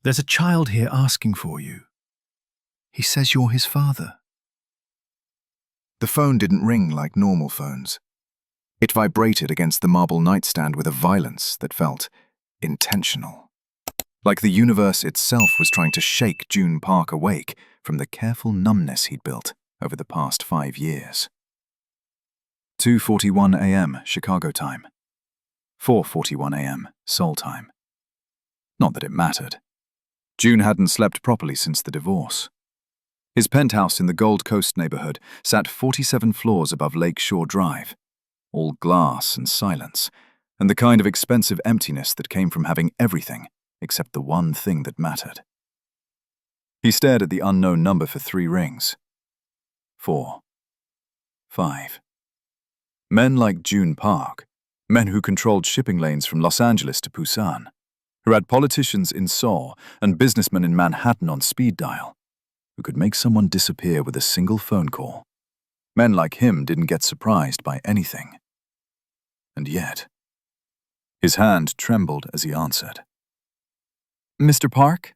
There's a child here asking for you. He says you're his father. The phone didn't ring like normal phones. It vibrated against the marble nightstand with a violence that felt intentional. Like the universe itself was trying to shake Joon Park awake from the careful numbness he'd built over the past 5 years. 2:41 a.m. Chicago time. 4:41 a.m. Seoul time. Not that it mattered. Joon hadn't slept properly since the divorce. His penthouse in the Gold Coast neighborhood sat 47 floors above Lake Shore Drive, all glass and silence, and the kind of expensive emptiness that came from having everything except the one thing that mattered. He stared at the unknown number for 3 rings. 4. 5. Men like Joon Park, men who controlled shipping lanes from Los Angeles to Busan, who had politicians in Seoul and businessmen in Manhattan on speed dial, who could make someone disappear with a single phone call. Men like him didn't get surprised by anything. And yet, his hand trembled as he answered. "Mr. Park?"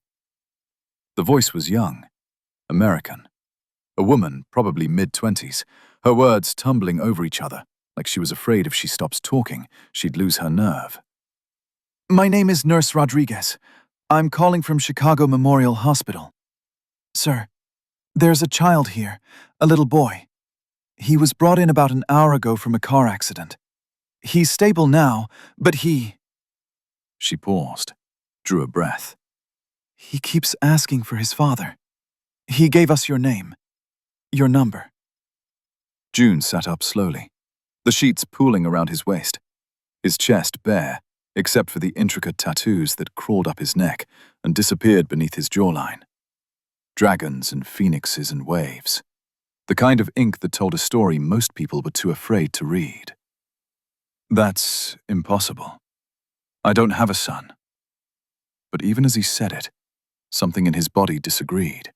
The voice was young, American. A woman, probably mid-20s, her words tumbling over each other, like she was afraid if she stops talking, she'd lose her nerve. "My name is Nurse Rodriguez. I'm calling from Chicago Memorial Hospital. Sir, there's a child here, a little boy. He was brought in about an hour ago from a car accident. He's stable now, but he..." She paused, drew a breath. "He keeps asking for his father. He gave us your name, your number." Joon sat up slowly, the sheets pooling around his waist, his chest bare, except for the intricate tattoos that crawled up his neck and disappeared beneath his jawline. Dragons and phoenixes and waves. The kind of ink that told a story most people were too afraid to read. "That's impossible. I don't have a son." But even as he said it, something in his body disagreed.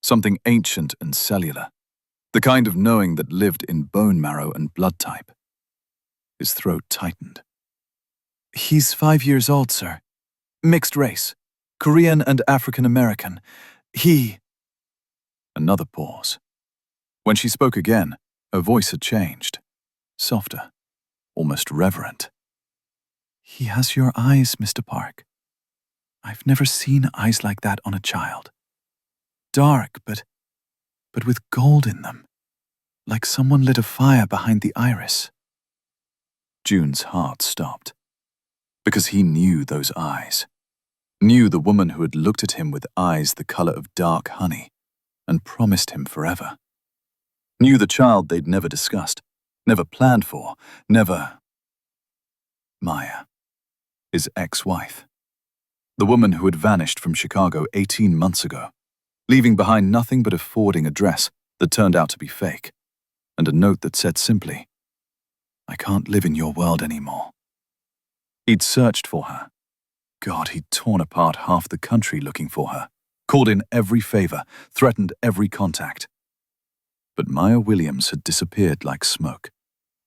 Something ancient and cellular. The kind of knowing that lived in bone marrow and blood type. His throat tightened. "He's 5 years old, sir. Mixed race. Korean and African American. He..." Another pause. When she spoke again, her voice had changed. Softer. Almost reverent. "He has your eyes, Mr. Park. I've never seen eyes like that on a child. Dark, but with gold in them. Like someone lit a fire behind the iris." Joon's heart stopped. Because he knew those eyes. Knew the woman who had looked at him with eyes the color of dark honey and promised him forever. Knew the child they'd never discussed, never planned for, never... Maya, his ex-wife. The woman who had vanished from Chicago 18 months ago, leaving behind nothing but a forwarding address that turned out to be fake, and a note that said simply, "I can't live in your world anymore." He'd searched for her. God, he'd torn apart half the country looking for her, called in every favor, threatened every contact. But Maya Williams had disappeared like smoke,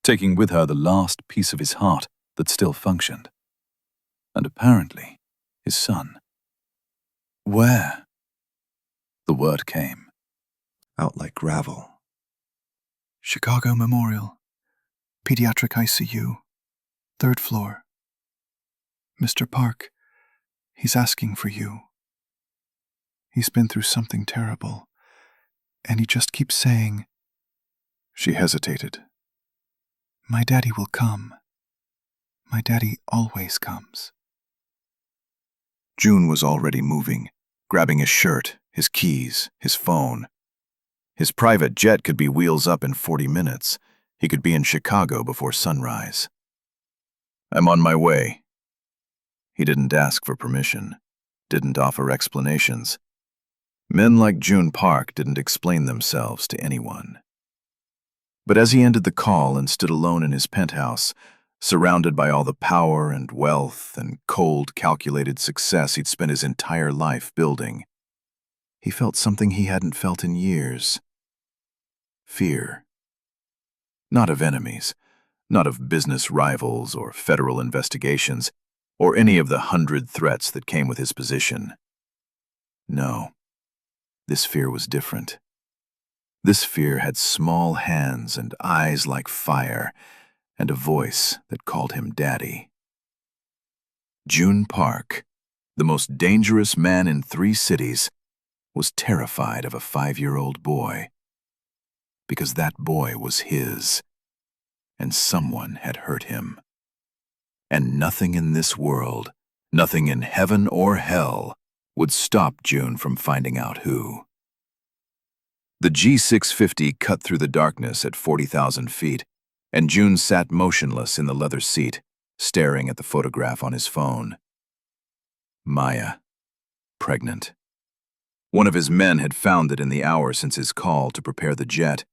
taking with her the last piece of his heart that still functioned. And apparently, his son. Where? The word came, out like gravel. "Chicago Memorial, Pediatric ICU, 3rd floor. Mr. Park, he's asking for you. He's been through something terrible, and he just keeps saying..." She hesitated. "My daddy will come. My daddy always comes." Joon was already moving, grabbing his shirt, his keys, his phone. His private jet could be wheels up in 40 minutes. He could be in Chicago before sunrise. "I'm on my way." He didn't ask for permission, didn't offer explanations. Men like Joon Park didn't explain themselves to anyone. But as he ended the call and stood alone in his penthouse, surrounded by all the power and wealth and cold, calculated success he'd spent his entire life building, he felt something he hadn't felt in years. Fear. Not of enemies, not of business rivals or federal investigations, or any of the 100 threats that came with his position. No, this fear was different. This fear had small hands and eyes like fire, and a voice that called him Daddy. Joon Park, the most dangerous man in 3 cities, was terrified of a 5-year-old boy. Because that boy was his, and someone had hurt him. And nothing in this world, nothing in heaven or hell, would stop Joon from finding out who. The G650 cut through the darkness at 40,000 feet, and Joon sat motionless in the leather seat, staring at the photograph on his phone. Maya, pregnant. One of his men had found it in the hour since his call to prepare the jet,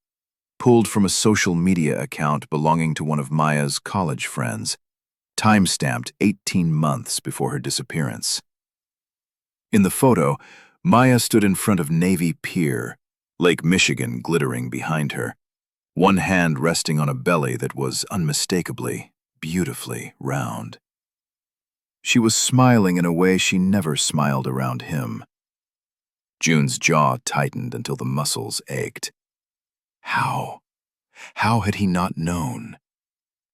pulled from a social media account belonging to one of Maya's college friends, time-stamped 18 months before her disappearance. In the photo, Maya stood in front of Navy Pier, Lake Michigan glittering behind her, one hand resting on a belly that was unmistakably, beautifully round. She was smiling in a way she never smiled around him. Joon's jaw tightened until the muscles ached. How? How had he not known?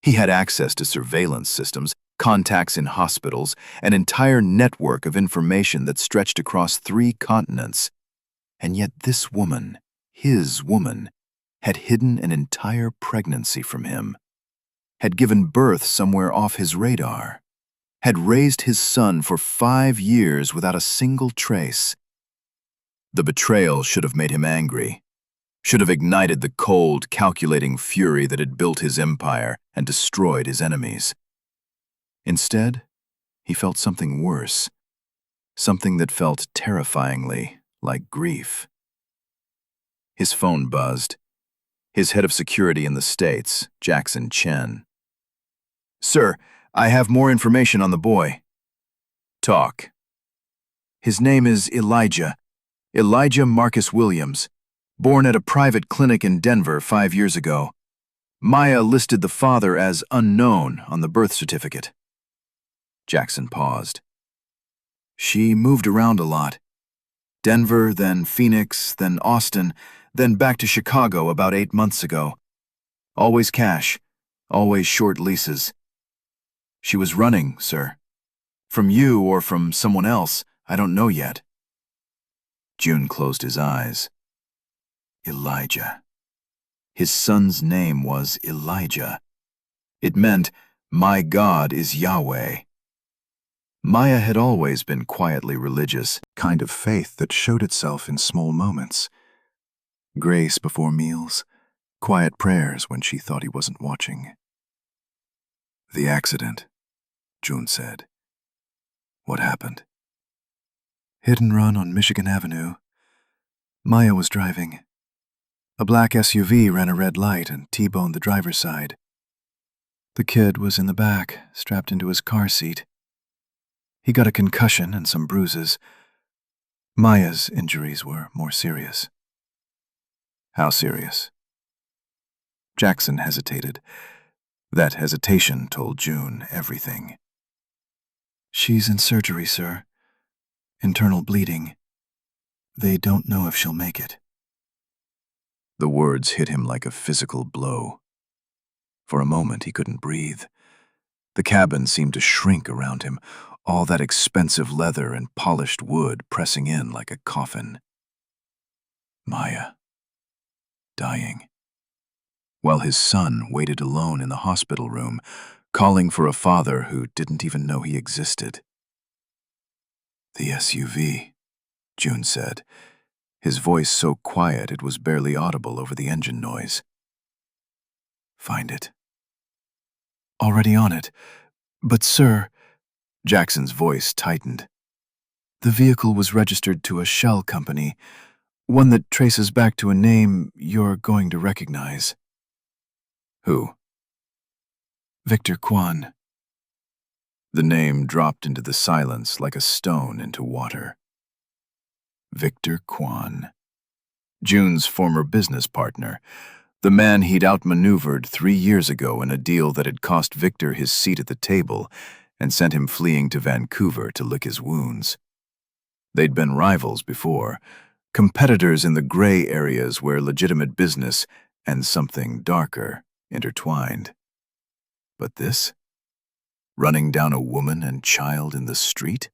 He had access to surveillance systems, contacts in hospitals, an entire network of information that stretched across 3 continents. And yet this woman, his woman, had hidden an entire pregnancy from him, had given birth somewhere off his radar, had raised his son for 5 years without a single trace. The betrayal should have made him angry, should have ignited the cold, calculating fury that had built his empire and destroyed his enemies. Instead, he felt something worse, something that felt terrifyingly like grief. His phone buzzed. His head of security in the States, Jackson Chen. "Sir, I have more information on the boy." "Talk." "His name is Elijah Marcus Williams, born at a private clinic in Denver 5 years ago. Maya listed the father as unknown on the birth certificate." Jackson paused. "She moved around a lot. Denver, then Phoenix, then Austin, then back to Chicago about 8 months ago. Always cash, always short leases. She was running, sir. From you or from someone else, I don't know yet." Joon closed his eyes. Elijah. His son's name was Elijah. It meant, "My God is Yahweh." Maya had always been quietly religious, kind of faith that showed itself in small moments. Grace before meals, quiet prayers when she thought he wasn't watching. "The accident," Joon said. "What happened?" "Hit and run on Michigan Avenue. Maya was driving. A black SUV ran a red light and T-boned the driver's side. The kid was in the back, strapped into his car seat. He got a concussion and some bruises. Maya's injuries were more serious." "How serious?" Jackson hesitated. That hesitation told Joon everything. "She's in surgery, sir. Internal bleeding. They don't know if she'll make it." The words hit him like a physical blow. For a moment, he couldn't breathe. The cabin seemed to shrink around him, all that expensive leather and polished wood pressing in like a coffin. Maya. Dying. While his son waited alone in the hospital room, calling for a father who didn't even know he existed. "The SUV," Joon said, his voice so quiet it was barely audible over the engine noise. "Find it." "Already on it. But sir," Jackson's voice tightened. "The vehicle was registered to a shell company, one that traces back to a name you're going to recognize." "Who?" "Victor Kwan." The name dropped into the silence like a stone into water. Victor Kwan. Joon's former business partner, the man he'd outmaneuvered 3 years ago in a deal that had cost Victor his seat at the table and sent him fleeing to Vancouver to lick his wounds. They'd been rivals before, competitors in the gray areas where legitimate business and something darker intertwined. But this? Running down a woman and child in the street?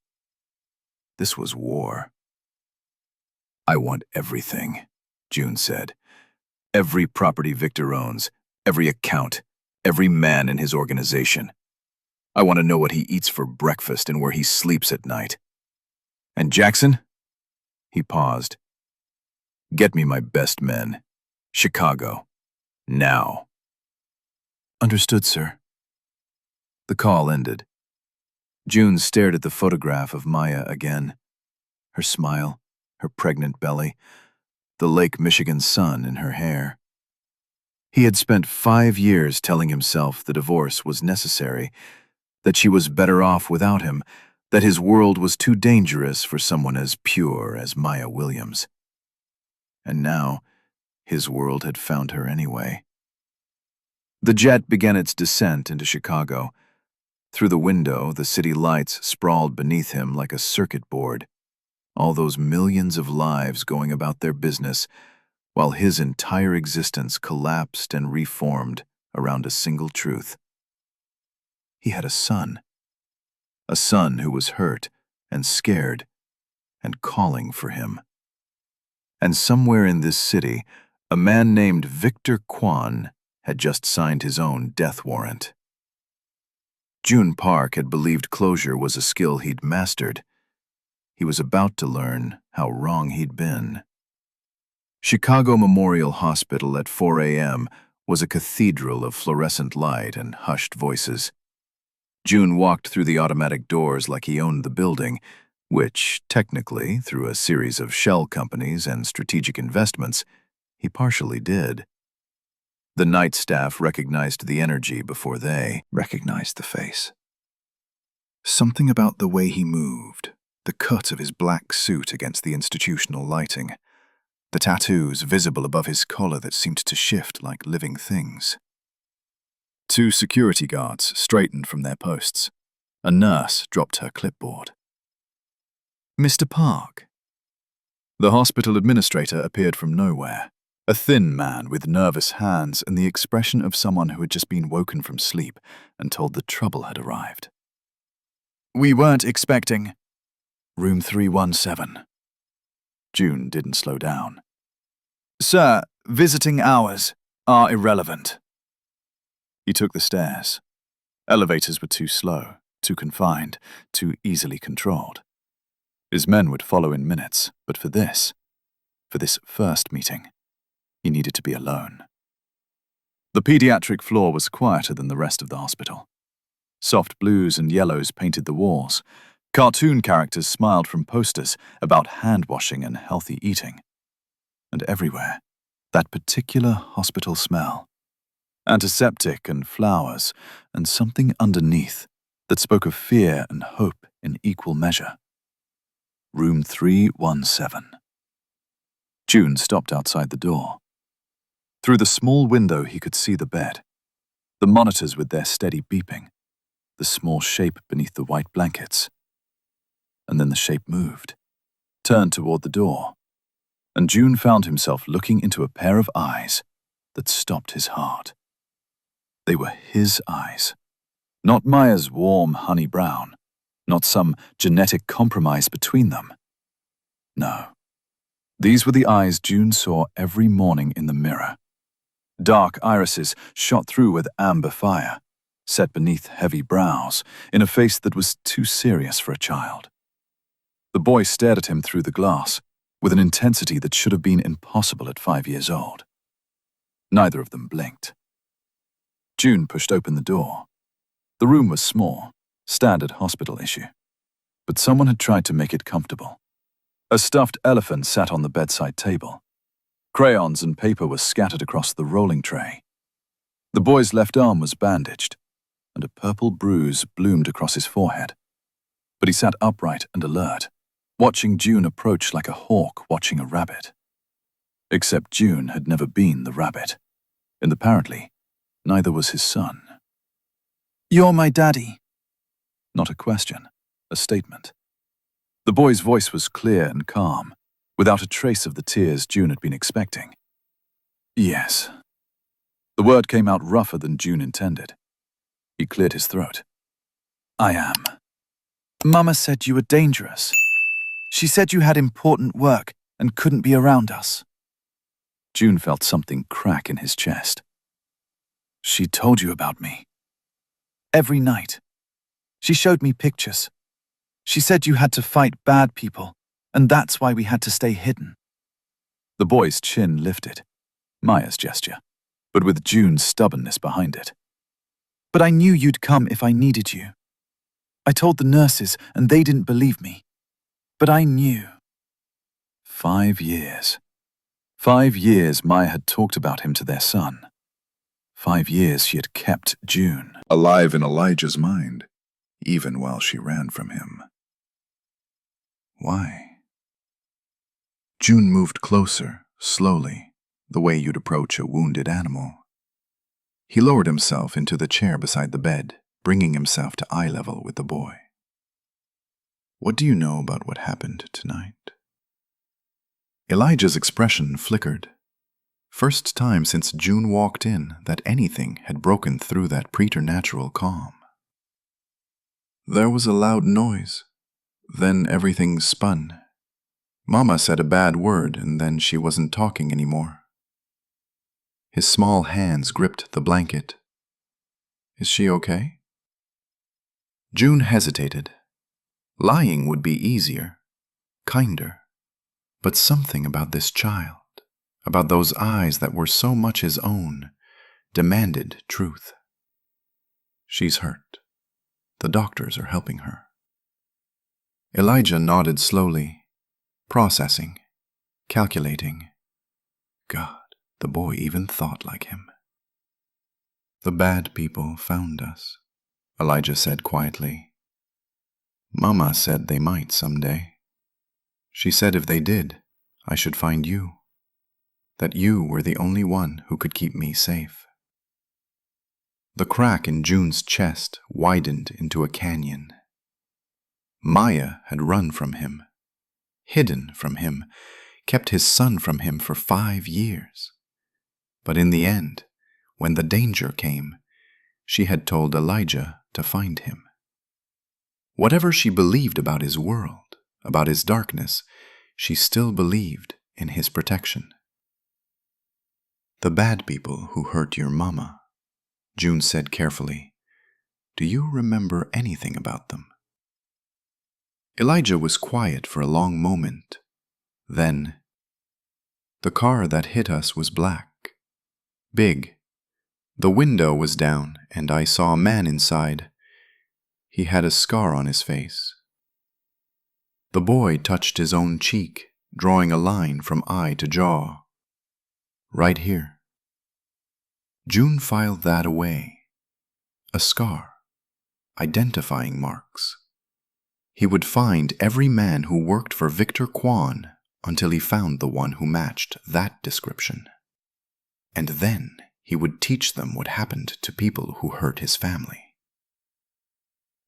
This was war. "I want everything," Joon said. "Every property Victor owns, every account, every man in his organization. I want to know what he eats for breakfast and where he sleeps at night. And Jackson?" He paused. "Get me my best men. Chicago. Now." "Understood, sir." The call ended. Joon stared at the photograph of Maya again. Her smile, her pregnant belly, the Lake Michigan sun in her hair. He had spent 5 years telling himself the divorce was necessary, that she was better off without him, that his world was too dangerous for someone as pure as Maya Williams. And now, his world had found her anyway. The jet began its descent into Chicago. Through the window, the city lights sprawled beneath him like a circuit board. All those millions of lives going about their business, while his entire existence collapsed and reformed around a single truth. He had a son who was hurt and scared and calling for him. And somewhere in this city, a man named Victor Kwan had just signed his own death warrant. Joon Park had believed closure was a skill he'd mastered. He was about to learn how wrong he'd been. Chicago Memorial Hospital at 4 a.m. was a cathedral of fluorescent light and hushed voices. Joon walked through the automatic doors like he owned the building, which, technically, through a series of shell companies and strategic investments, he partially did. The night staff recognized the energy before they recognized the face. Something about the way he moved, the cut of his black suit against the institutional lighting, the tattoos visible above his collar that seemed to shift like living things. 2 security guards straightened from their posts. A nurse dropped her clipboard. "Mr. Park." The hospital administrator appeared from nowhere, a thin man with nervous hands and the expression of someone who had just been woken from sleep and told that trouble had arrived. "We weren't expecting." "Room 317. Joon didn't slow down. "Sir, visiting hours are irrelevant." He took the stairs. Elevators were too slow, too confined, too easily controlled. His men would follow in minutes, but for this first meeting, he needed to be alone. The pediatric floor was quieter than the rest of the hospital. Soft blues and yellows painted the walls. Cartoon characters smiled from posters about hand-washing and healthy eating. And everywhere, that particular hospital smell. Antiseptic and flowers, and something underneath that spoke of fear and hope in equal measure. Room 317. Joon stopped outside the door. Through the small window he could see the bed, the monitors with their steady beeping, the small shape beneath the white blankets. And then the shape moved, turned toward the door, and Joon found himself looking into a pair of eyes that stopped his heart. They were his eyes, not Maya's warm honey brown, not some genetic compromise between them. No, these were the eyes Joon saw every morning in the mirror. Dark irises shot through with amber fire, set beneath heavy brows, in a face that was too serious for a child. The boy stared at him through the glass, with an intensity that should have been impossible at 5 years old. Neither of them blinked. Joon pushed open the door. The room was small, standard hospital issue. But someone had tried to make it comfortable. A stuffed elephant sat on the bedside table. Crayons and paper were scattered across the rolling tray. The boy's left arm was bandaged, and a purple bruise bloomed across his forehead. But he sat upright and alert, watching Joon approach like a hawk watching a rabbit. Except Joon had never been the rabbit, and apparently, neither was his son. "You're my daddy." Not a question, a statement. The boy's voice was clear and calm, without a trace of the tears June had been expecting. Yes. The word came out rougher than June intended. He cleared his throat. I am. Mama said you were dangerous. She said you had important work and couldn't be around us. June felt something crack in his chest. She told you about me. Every night. She showed me pictures. She said you had to fight bad people, and that's why we had to stay hidden. The boy's chin lifted. Maya's gesture, but with June's stubbornness behind it. But I knew you'd come if I needed you. I told the nurses, and they didn't believe me. But I knew. 5 years. 5 years Maya had talked about him to their son. 5 years she had kept June alive in Elijah's mind, even while she ran from him. Why? June moved closer, slowly, the way you'd approach a wounded animal. He lowered himself into the chair beside the bed, bringing himself to eye level with the boy. What do you know about what happened tonight? Elijah's expression flickered. First time since June walked in that anything had broken through that preternatural calm. There was a loud noise. Then everything spun. Mama said a bad word, and then she wasn't talking anymore. His small hands gripped the blanket. Is she okay? June hesitated. Lying would be easier, kinder. But something about this child, about those eyes that were so much his own, demanded truth. She's hurt. The doctors are helping her. Elijah nodded slowly, processing, calculating. God, the boy even thought like him. The bad people found us, Elijah said quietly. Mama said they might someday. She said if they did, I should find you. That you were the only one who could keep me safe. The crack in June's chest widened into a canyon. Maya had run from him, hidden from him, kept his son from him for 5 years. But in the end, when the danger came, she had told Elijah to find him. Whatever she believed about his world, about his darkness, she still believed in his protection. The bad people who hurt your mama, June said carefully. Do you remember anything about them? Elijah was quiet for a long moment. Then, the car that hit us was black, big. The window was down, and I saw a man inside. He had a scar on his face. The boy touched his own cheek, drawing a line from eye to jaw. Right here. June filed that away. A scar. Identifying marks. He would find every man who worked for Victor Kwan until he found the one who matched that description. And then he would teach them what happened to people who hurt his family.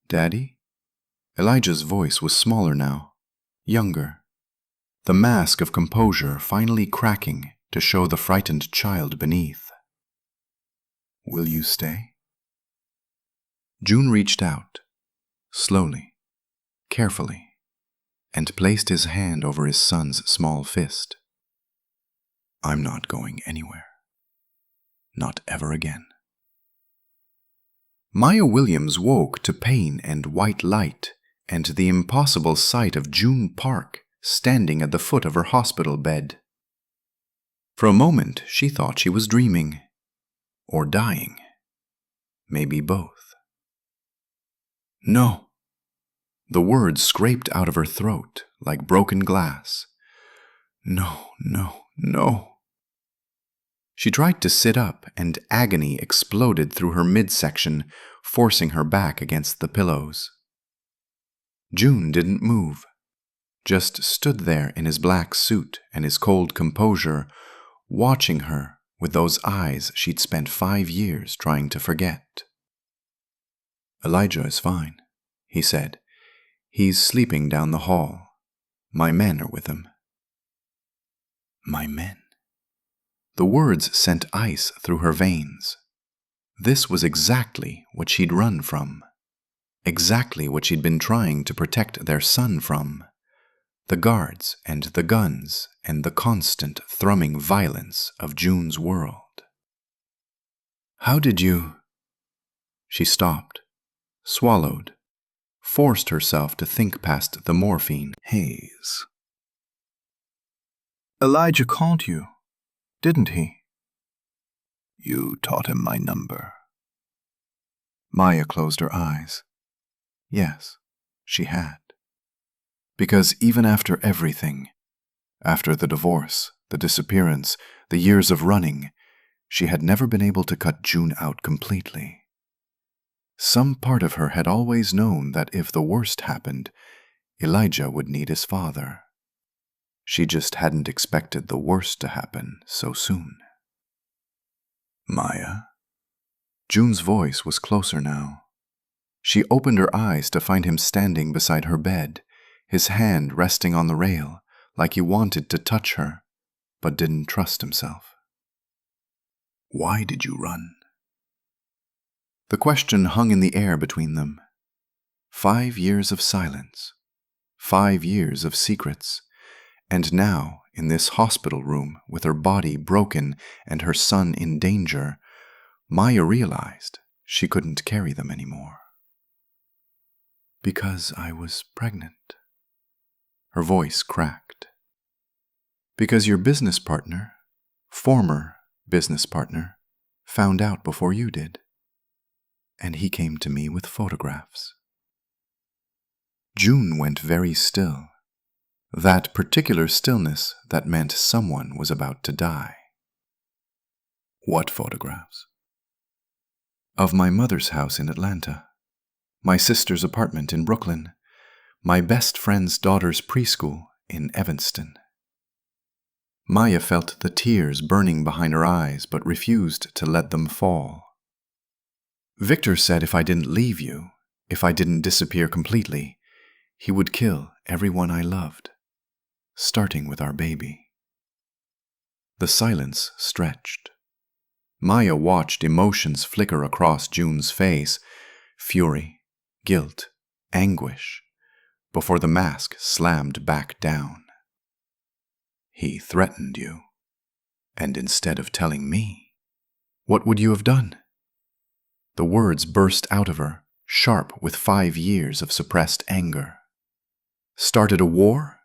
Daddy? Elijah's voice was smaller now, younger. The mask of composure finally cracking to show the frightened child beneath. Will you stay? June reached out, slowly, carefully, and placed his hand over his son's small fist. I'm not going anywhere. Not ever again. Maya Williams woke to pain and white light and to the impossible sight of Joon Park standing at the foot of her hospital bed. For a moment, she thought she was dreaming. Or dying. Maybe both. No. The words scraped out of her throat like broken glass. No, no, no. She tried to sit up, and agony exploded through her midsection, forcing her back against the pillows. June didn't move, just stood there in his black suit and his cold composure, watching her with those eyes she'd spent 5 years trying to forget. Elijah is fine, he said. He's sleeping down the hall. My men are with him. My men. The words sent ice through her veins. This was exactly what she'd run from. Exactly what she'd been trying to protect their son from. The guards and the guns and the constant thrumming violence of Joon's world. How did you... She stopped, swallowed, forced herself to think past the morphine haze. Elijah called you, didn't he? You taught him my number. Maya closed her eyes. Yes, she had. Because even after everything, after the divorce, the disappearance, the years of running, she had never been able to cut Joon out completely. Some part of her had always known that if the worst happened, Elijah would need his father. She just hadn't expected the worst to happen so soon. Maya? Joon's voice was closer now. She opened her eyes to find him standing beside her bed, his hand resting on the rail, like he wanted to touch her, but didn't trust himself. Why did you run? The question hung in the air between them. 5 years of silence, 5 years of secrets, and now, in this hospital room, with her body broken and her son in danger, Maya realized she couldn't carry them anymore. Because I was pregnant. Her voice cracked. Because your business partner, former business partner, found out before you did. And he came to me with photographs. Joon went very still. That particular stillness that meant someone was about to die. What photographs? Of my mother's house in Atlanta, my sister's apartment in Brooklyn, my best friend's daughter's preschool in Evanston. Maya felt the tears burning behind her eyes but refused to let them fall. Victor said if I didn't leave you, if I didn't disappear completely, he would kill everyone I loved, starting with our baby. The silence stretched. Maya watched emotions flicker across Joon's face, fury, guilt, anguish, before the mask slammed back down. He threatened you, and instead of telling me, what would you have done? The words burst out of her, sharp with 5 years of suppressed anger. Started a war?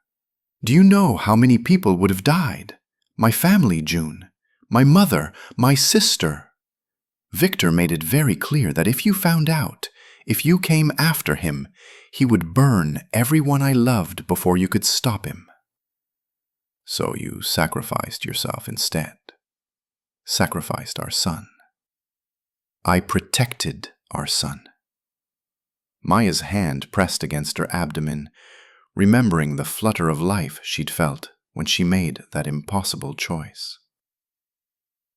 Do you know how many people would have died? My family, Joon. My mother, my sister. Victor made it very clear that if you found out, if you came after him, he would burn everyone I loved before you could stop him. So you sacrificed yourself instead. Sacrificed our son. I protected our son. Maya's hand pressed against her abdomen, remembering the flutter of life she'd felt when she made that impossible choice.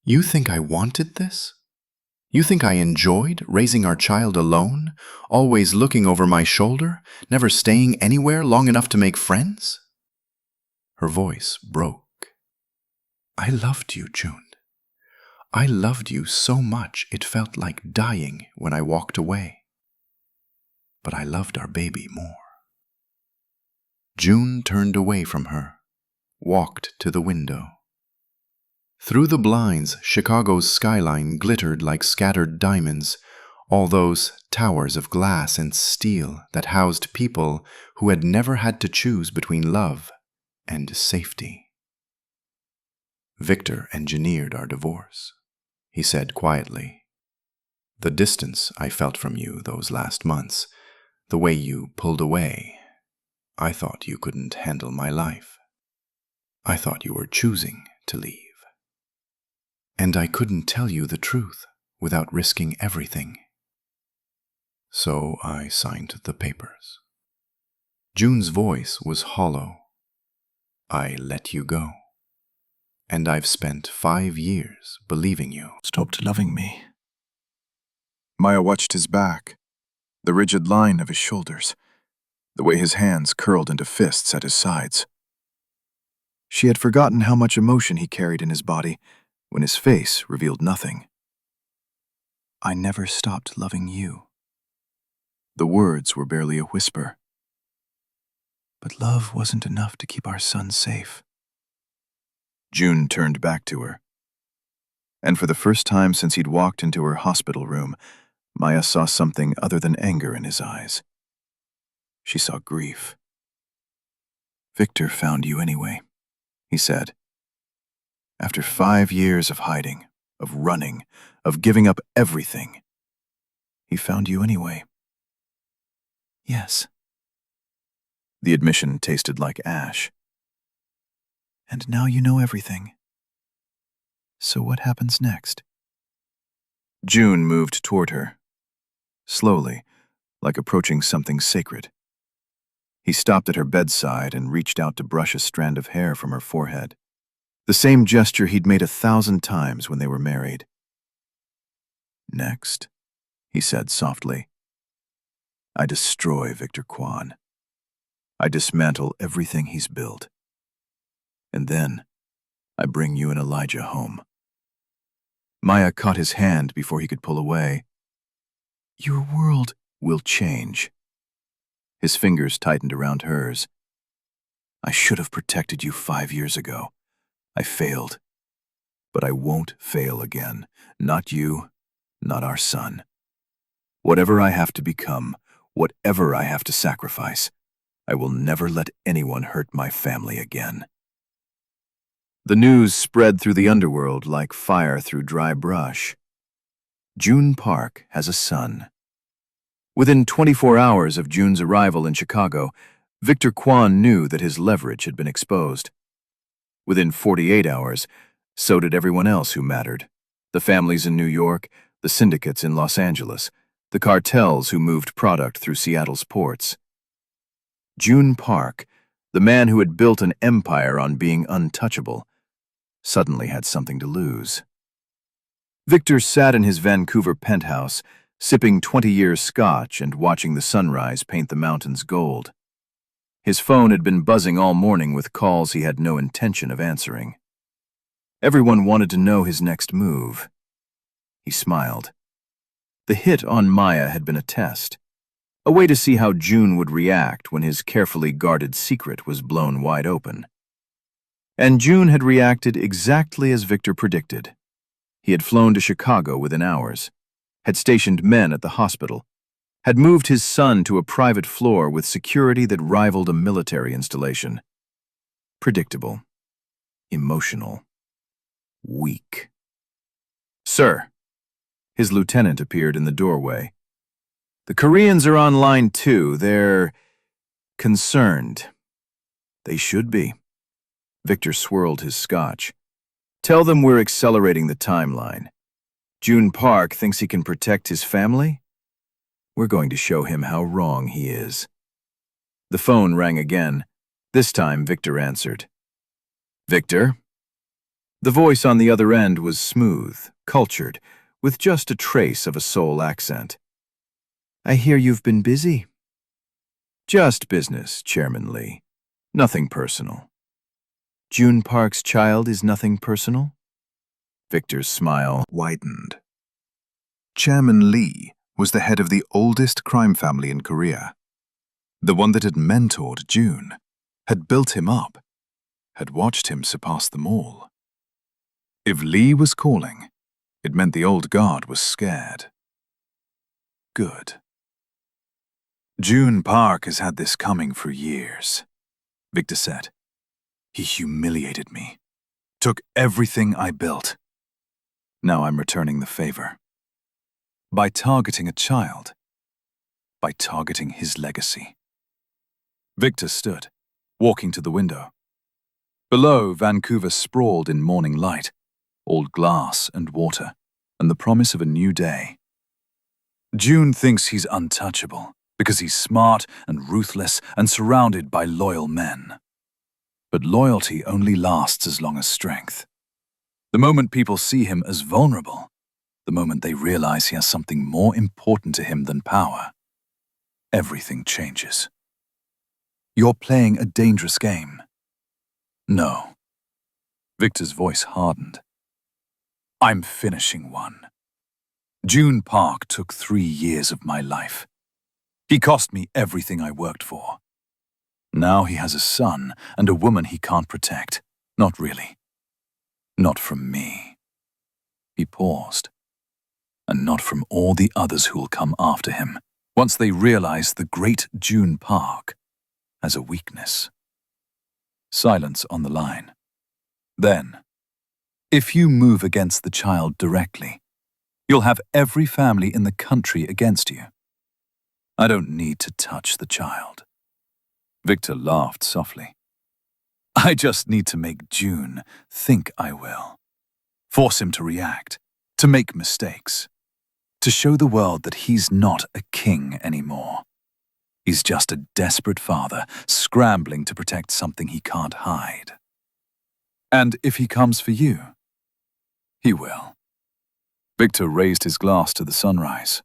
You think I wanted this? You think I enjoyed raising our child alone, always looking over my shoulder, never staying anywhere long enough to make friends? Her voice broke. I loved you, Joon. I loved you so much it felt like dying when I walked away. But I loved our baby more. Joon turned away from her, walked to the window. Through the blinds, Chicago's skyline glittered like scattered diamonds, all those towers of glass and steel that housed people who had never had to choose between love and safety. Victor engineered our divorce, he said quietly. The distance I felt from you those last months, the way you pulled away, I thought you couldn't handle my life. I thought you were choosing to leave. And I couldn't tell you the truth without risking everything. So I signed the papers. Joon's voice was hollow. I let you go. And I've spent 5 years believing you. Stopped loving me. Maya watched his back, the rigid line of his shoulders. the way his hands curled into fists at his sides. She had forgotten how much emotion he carried in his body when his face revealed nothing. "I never stopped loving you." The words were barely a whisper. "But love wasn't enough to keep our son safe." Joon turned back to her. And for the first time since he'd walked into her hospital room, Maya saw something other than anger in his eyes. She saw grief. "Victor found you anyway," he said. "After 5 years of hiding, of running, of giving up everything, he found you anyway." "Yes." The admission tasted like ash. "And now you know everything. So what happens next?" Joon moved toward her, slowly, like approaching something sacred. He stopped at her bedside and reached out to brush a strand of hair from her forehead, the same gesture he'd made 1,000 times when they were married. "Next," he said softly, "I destroy Victor Kwan. I dismantle everything he's built. And then I bring you and Elijah home." Maya caught his hand before he could pull away. "Your world will change." His fingers tightened around hers. "I should have protected you 5 years ago. I failed. But I won't fail again. Not you, not our son. Whatever I have to become, whatever I have to sacrifice, I will never let anyone hurt my family again." The news spread through the underworld like fire through dry brush. Joon Park has a son. Within 24 hours of Joon's arrival in Chicago, Victor Kwan knew that his leverage had been exposed. Within 48 hours, so did everyone else who mattered. The families in New York, the syndicates in Los Angeles, the cartels who moved product through Seattle's ports. Joon Park, the man who had built an empire on being untouchable, suddenly had something to lose. Victor sat in his Vancouver penthouse, sipping 20 years scotch and watching the sunrise paint the mountains gold. His phone had been buzzing all morning with calls he had no intention of answering. Everyone wanted to know his next move. He smiled. The hit on Maya had been a test, a way to see how Joon would react when his carefully guarded secret was blown wide open. And Joon had reacted exactly as Victor predicted. He had flown to Chicago within hours, had stationed men at the hospital, had moved his son to a private floor with security that rivaled a military installation. Predictable, emotional, weak. "Sir." His lieutenant appeared in the doorway. "The Koreans are on line 2. They're concerned." "They should be." Victor swirled his scotch. "Tell them we're accelerating the timeline. Joon Park thinks he can protect his family? We're going to show him how wrong he is." The phone rang again. This time Victor answered. "Victor?" The voice on the other end was smooth, cultured, with just a trace of a Seoul accent. "I hear you've been busy." "Just business, Chairman Lee. Nothing personal." "Joon Park's child is nothing personal?" Victor's smile widened. Chairman Lee was the head of the oldest crime family in Korea. The one that had mentored Joon, had built him up, had watched him surpass them all. If Lee was calling, it meant the old guard was scared. Good. "Joon Park has had this coming for years," Victor said. "He humiliated me, took everything I built. Now I'm returning the favor. By targeting a child, by targeting his legacy." Victor stood, walking to the window. Below, Vancouver sprawled in morning light, all glass and water, and the promise of a new day. "Joon thinks he's untouchable because he's smart and ruthless and surrounded by loyal men. But loyalty only lasts as long as strength. The moment people see him as vulnerable, the moment they realize he has something more important to him than power, everything changes." You're playing a dangerous game. No. Victor's voice hardened. I'm finishing one. Joon Park took 3 years of my life. He cost me everything I worked for. Now he has a son and a woman he can't protect. Not really. Not from me. He paused. And not from all the others who'll come after him, once they realize the great Joon Park has a weakness. Silence on the line. Then, if you move against the child directly, you'll have every family in the country against you. I don't need to touch the child. Victor laughed softly. I just need to make Joon think I will. Force him to react, to make mistakes, to show the world that he's not a king anymore. He's just a desperate father scrambling to protect something he can't hide. And if he comes for you, he will. Victor raised his glass to the sunrise.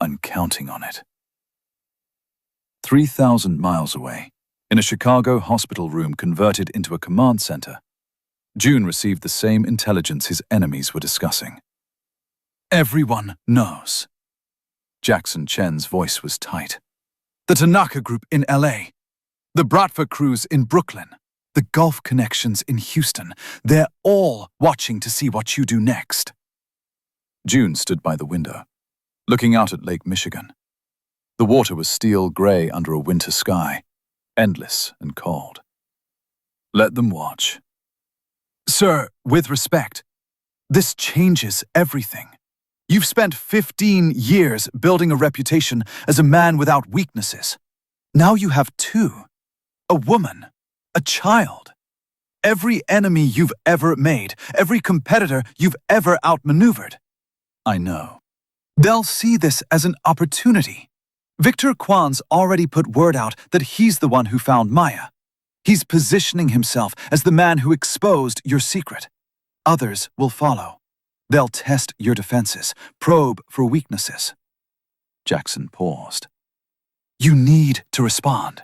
I'm counting on it. 3,000 miles away, in a Chicago hospital room converted into a command center, Joon received the same intelligence his enemies were discussing. Everyone knows. Jackson Chen's voice was tight. The Tanaka Group in LA, the Bratva crews in Brooklyn, the Gulf connections in Houston, they're all watching to see what you do next. Joon stood by the window, looking out at Lake Michigan. The water was steel gray under a winter sky, endless and cold. Let them watch. Sir, with respect, this changes everything. You've spent 15 years building a reputation as a man without weaknesses. Now you have 2. A woman, a child. Every enemy you've ever made, every competitor you've ever outmaneuvered. I know. They'll see this as an opportunity. Victor Kwan's already put word out that he's the one who found Maya. He's positioning himself as the man who exposed your secret. Others will follow. They'll test your defenses, probe for weaknesses. Jackson paused. You need to respond.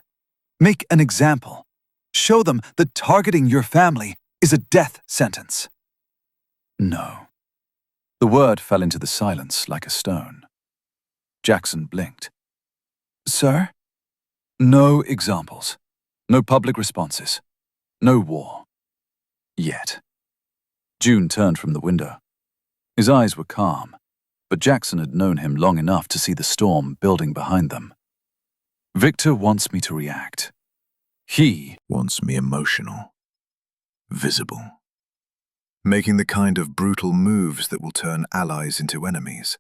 Make an example. Show them that targeting your family is a death sentence. No. The word fell into the silence like a stone. Jackson blinked. Sir? No examples. No public responses. No war. Yet. Joon turned from the window. His eyes were calm, but Jackson had known him long enough to see the storm building behind them. Victor wants me to react. He Wants me emotional, visible, making the kind of brutal moves that will turn allies into enemies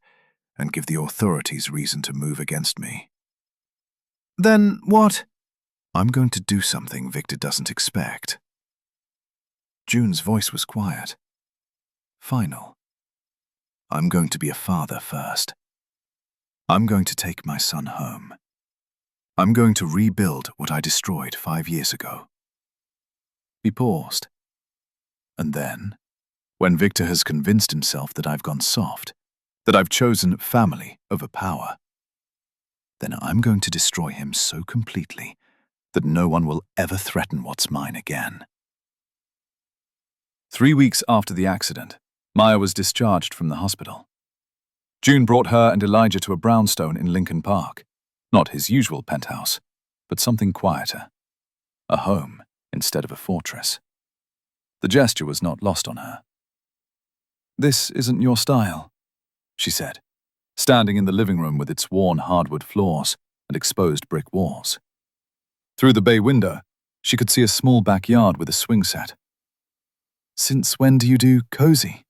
and give the authorities reason to move against me. Then what? I'm going to do something Victor doesn't expect. Joon's voice was quiet, final. I'm going to be a father first. I'm going to take my son home. I'm going to rebuild what I destroyed 5 years ago. He paused. And then, when Victor has convinced himself that I've gone soft, that I've chosen family over power, then I'm going to destroy him so completely that no one will ever threaten what's mine again. 3 weeks after the accident, Maya was discharged from the hospital. Joon brought her and Elijah to a brownstone in Lincoln Park. Not his usual penthouse, but something quieter. A home instead of a fortress. The gesture was not lost on her. This isn't your style, she said, standing in the living room with its worn hardwood floors and exposed brick walls. Through the bay window, she could see a small backyard with a swing set. Since when do you do cozy?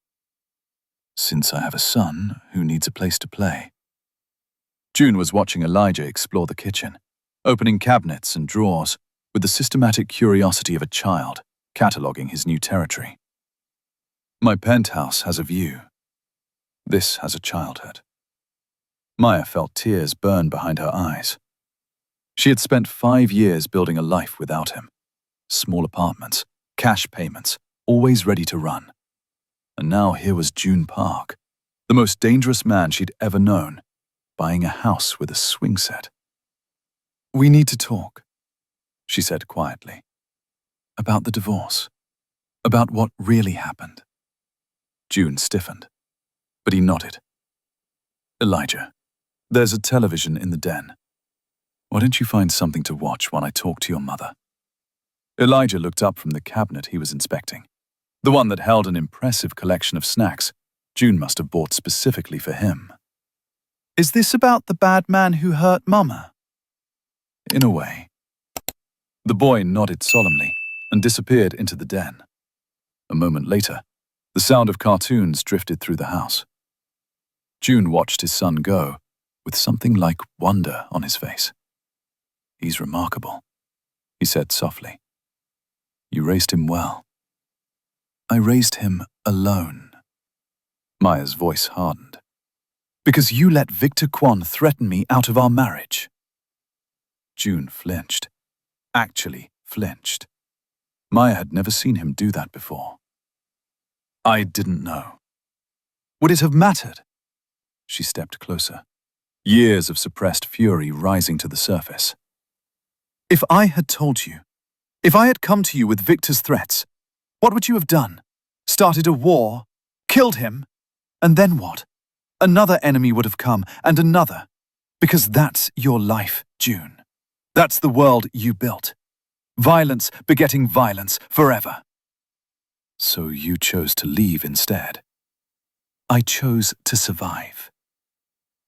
Since I have a son who needs a place to play. Joon was watching Elijah explore the kitchen, opening cabinets and drawers with the systematic curiosity of a child, cataloguing his new territory. My penthouse has a view. This has a childhood. Maya felt tears burn behind her eyes. She had spent 5 years building a life without him. Small apartments, cash payments, always ready to run. And now here was Joon Park, the most dangerous man she'd ever known, buying a house with a swing set. We need to talk, she said quietly. About the divorce. About what really happened. Joon stiffened, but he nodded. Elijah, there's a television in the den. Why don't you find something to watch while I talk to your mother? Elijah looked up from the cabinet he was inspecting, the one that held an impressive collection of snacks Joon must have bought specifically for him. Is this about the bad man who hurt Mama? In a way. The boy nodded solemnly and disappeared into the den. A moment later, the sound of cartoons drifted through the house. Joon watched his son go, with something like wonder on his face. He's remarkable, he said softly. You raised him well. I raised him alone. Maya's voice hardened. Because you let Victor Kwon threaten me out of our marriage. Joon flinched. Actually flinched. Maya had never seen him do that before. I didn't know. Would it have mattered? She stepped closer, years of suppressed fury rising to the surface. If I had told you, if I had come to you with Victor's threats, what would you have done? Started a war? Killed him? And then what? Another enemy would have come, and another. Because that's your life, Joon. That's the world you built. Violence begetting violence forever. So you chose to leave instead. I chose to survive.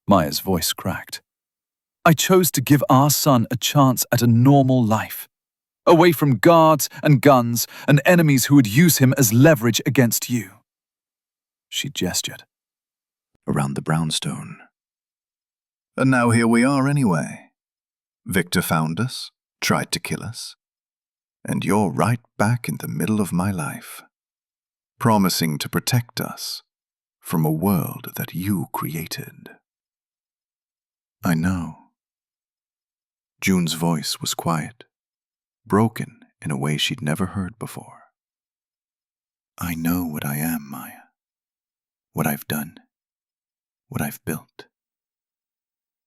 Maya's voice cracked. I chose to give our son a chance at a normal life, away from guards and guns and enemies who would use him as leverage against you. She gestured. Around the brownstone. And now here we are anyway. Victor found us, tried to kill us, and you're right back in the middle of my life, promising to protect us from a world that you created. I know. Joon's voice was quiet, broken in a way she'd never heard before. I know what I am, Maya. What I've done. What I've built.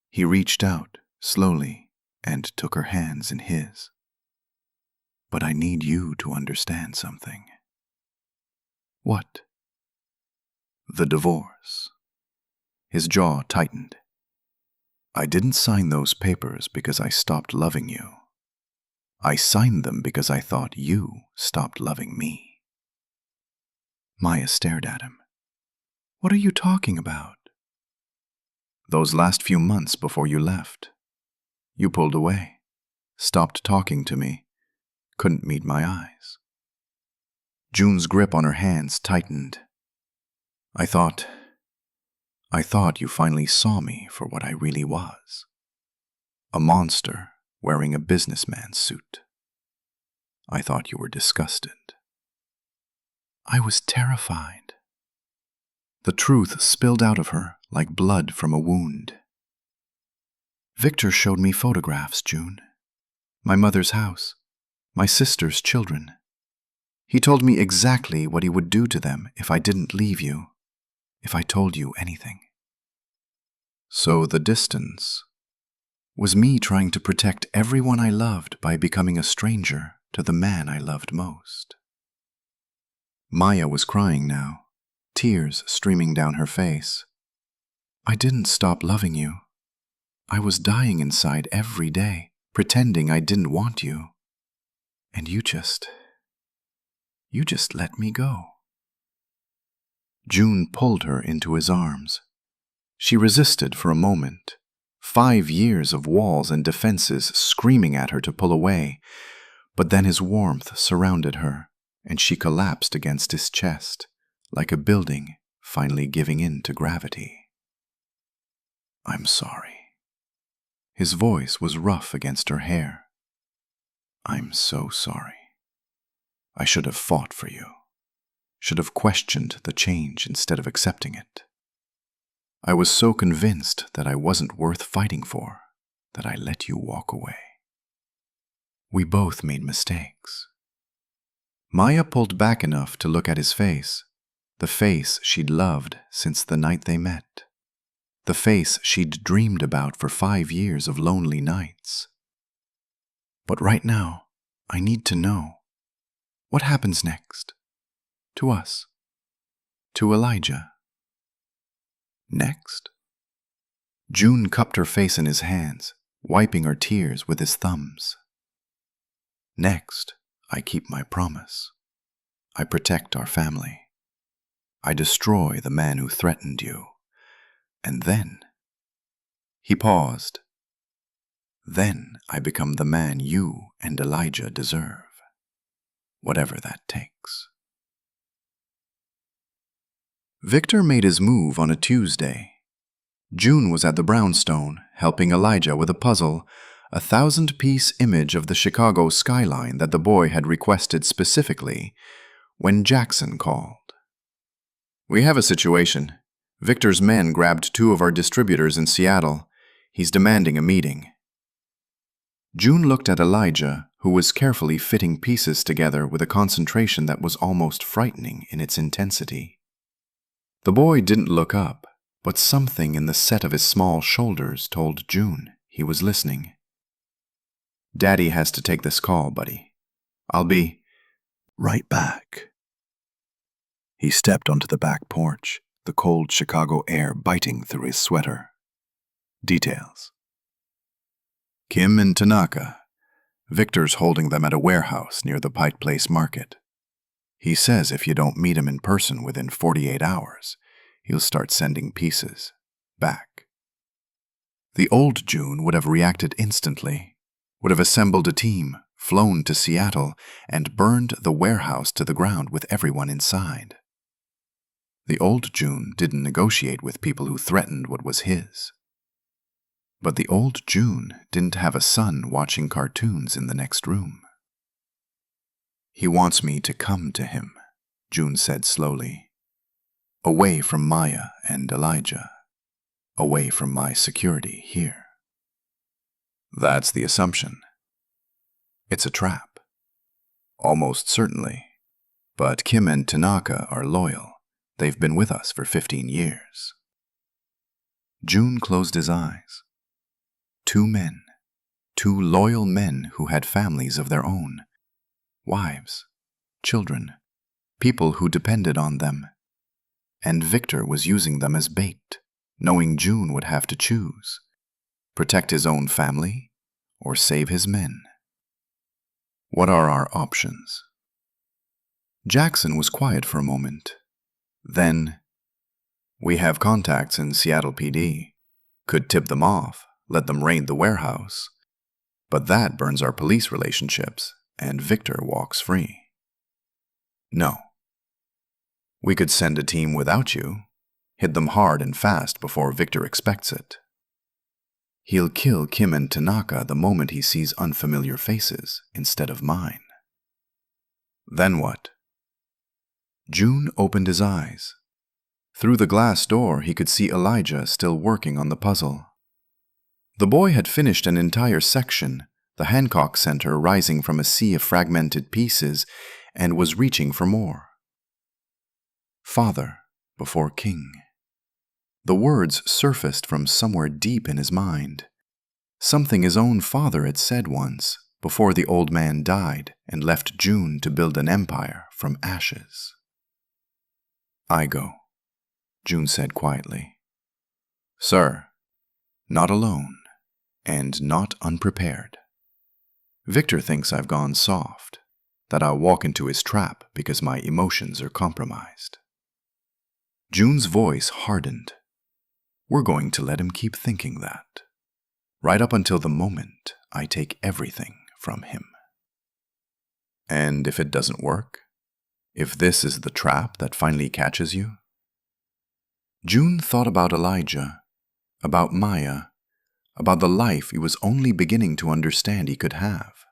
He reached out, slowly, and took her hands in his. But I need you to understand something. What? The divorce. His jaw tightened. I didn't sign those papers because I stopped loving you. I signed them because I thought you stopped loving me. Maya stared at him. What are you talking about? Those last few months before you left. You pulled away, stopped talking to me, couldn't meet my eyes. Joon's grip on her hands tightened. I thought you finally saw me for what I really was. A monster wearing a businessman's suit. I thought you were disgusted. I was terrified. The truth spilled out of her like blood from a wound. Victor showed me photographs, Joon. My mother's house, my sister's children. He told me exactly what he would do to them if I didn't leave you, if I told you anything. So the distance was me trying to protect everyone I loved by becoming a stranger to the man I loved most. Maya was crying now, tears streaming down her face. I didn't stop loving you. I was dying inside every day, pretending I didn't want you. And you just let me go. Joon pulled her into his arms. She resisted for a moment, 5 years of walls and defenses screaming at her to pull away, but then his warmth surrounded her, and she collapsed against his chest, like a building finally giving in to gravity. I'm sorry. His voice was rough against her hair. I'm so sorry. I should have fought for you, should have questioned the change instead of accepting it. I was so convinced that I wasn't worth fighting for that I let you walk away. We both made mistakes. Maya pulled back enough to look at his face, the face she'd loved since the night they met, the face she'd dreamed about for 5 years of lonely nights. But right now, I need to know. What happens next? To us. To Elijah. Next? Joon cupped her face in his hands, wiping her tears with his thumbs. Next, I keep my promise. I protect our family. I destroy the man who threatened you. And then... He paused. Then I become the man you and Elijah deserve. Whatever that takes. Victor made his move on a Tuesday. Joon was at the brownstone, helping Elijah with a puzzle, a 1,000-piece image of the Chicago skyline that the boy had requested specifically, when Jackson called. "We have a situation. Victor's men grabbed 2 of our distributors in Seattle. He's demanding a meeting." Joon looked at Elijah, who was carefully fitting pieces together with a concentration that was almost frightening in its intensity. The boy didn't look up, but something in the set of his small shoulders told Joon he was listening. "Daddy has to take this call, buddy. I'll be right back." He stepped onto the back porch, the cold Chicago air biting through his sweater. Details. Kim and Tanaka. Victor's holding them at a warehouse near the Pike Place Market. He says if you don't meet him in person within 48 hours, he'll start sending pieces back. The old Joon would have reacted instantly, would have assembled a team, flown to Seattle, and burned the warehouse to the ground with everyone inside. The old Joon didn't negotiate with people who threatened what was his. But the old Joon didn't have a son watching cartoons in the next room. "He wants me to come to him," Joon said slowly. "Away from Maya and Elijah. Away from my security here." That's the assumption. It's a trap. Almost certainly. But Kim and Tanaka are loyal. They've been with us for 15 years. Joon closed his eyes. 2 men. 2 loyal men who had families of their own. Wives. Children. People who depended on them. And Victor was using them as bait, knowing Joon would have to choose. Protect his own family or save his men. What are our options? Jackson was quiet for a moment. Then, "We have contacts in Seattle PD. Could tip them off, let them raid the warehouse. But that burns our police relationships, and Victor walks free." "No. We could send a team without you, hit them hard and fast before Victor expects it. He'll kill Kim and Tanaka the moment he sees unfamiliar faces instead of mine." "Then what?" Joon opened his eyes. Through the glass door, he could see Elijah still working on the puzzle. The boy had finished an entire section, the Hancock Center rising from a sea of fragmented pieces, and was reaching for more. Father before king. The words surfaced from somewhere deep in his mind. Something his own father had said once, before the old man died and left Joon to build an empire from ashes. "I go," Joon said quietly. "Sir, not alone, and not unprepared. Victor thinks I've gone soft, that I'll walk into his trap because my emotions are compromised." Joon's voice hardened. "We're going to let him keep thinking that, right up until the moment I take everything from him." "And if it doesn't work? If this is the trap that finally catches you?" Joon thought about Elijah, about Maya, about the life he was only beginning to understand he could have.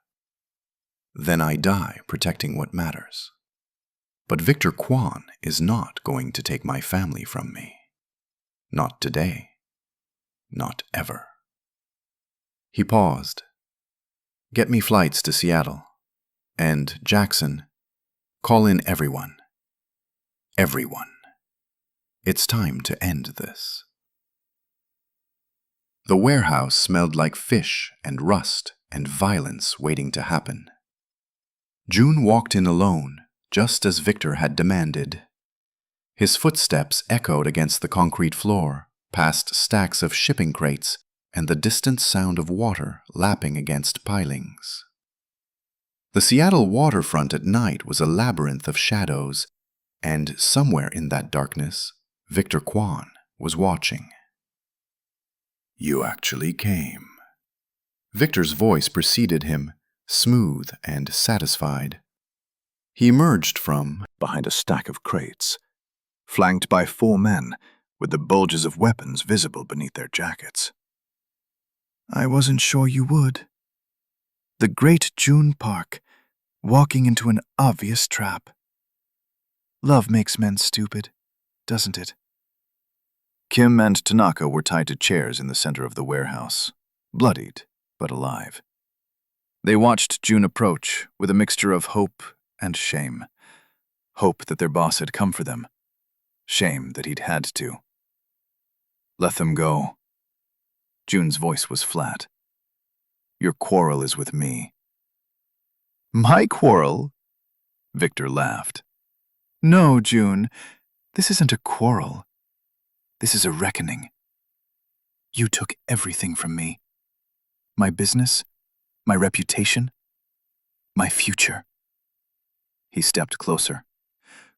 "Then I die protecting what matters. But Victor Kwon is not going to take my family from me. Not today. Not ever." He paused. "Get me flights to Seattle. And Jackson, call in everyone. Everyone. It's time to end this." The warehouse smelled like fish and rust and violence waiting to happen. Joon walked in alone, just as Victor had demanded. His footsteps echoed against the concrete floor, past stacks of shipping crates and the distant sound of water lapping against pilings. The Seattle waterfront at night was a labyrinth of shadows, and somewhere in that darkness, Victor Kwan was watching. You actually came. Victor's voice preceded him, smooth and satisfied. He emerged from Behind a stack of crates, flanked by 4 men with the bulges of weapons visible beneath their jackets. I wasn't sure you would. The great Joon Park, walking into an obvious trap. Love makes men stupid, doesn't it? Kim and Tanaka were tied to chairs in the center of the warehouse, bloodied but alive. They watched Joon approach with a mixture of hope and shame. Hope that their boss had come for them. Shame that he'd had to. Let them go. Joon's voice was flat. Your quarrel is with me. My quarrel? Victor laughed. No, Joon, this isn't a quarrel. This is a reckoning. You took everything from me. My business, my reputation, my future. He stepped closer,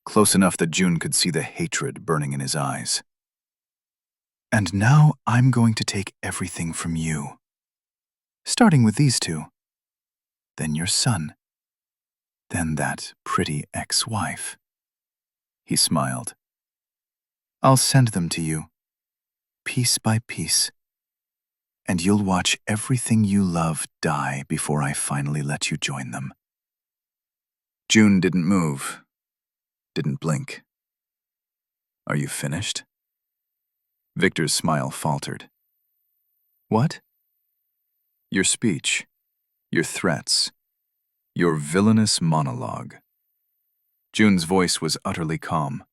close enough that Joon could see the hatred burning in his eyes. And now I'm going to take everything from you. Starting with these 2. Then your son. Then that pretty ex-wife. He smiled. I'll send them to you, piece by piece. And you'll watch everything you love die before I finally let you join them. Joon didn't move, didn't blink. Are you finished? Victor's smile faltered. What? Your speech, your threats, your villainous monologue. Joon's voice was utterly calm.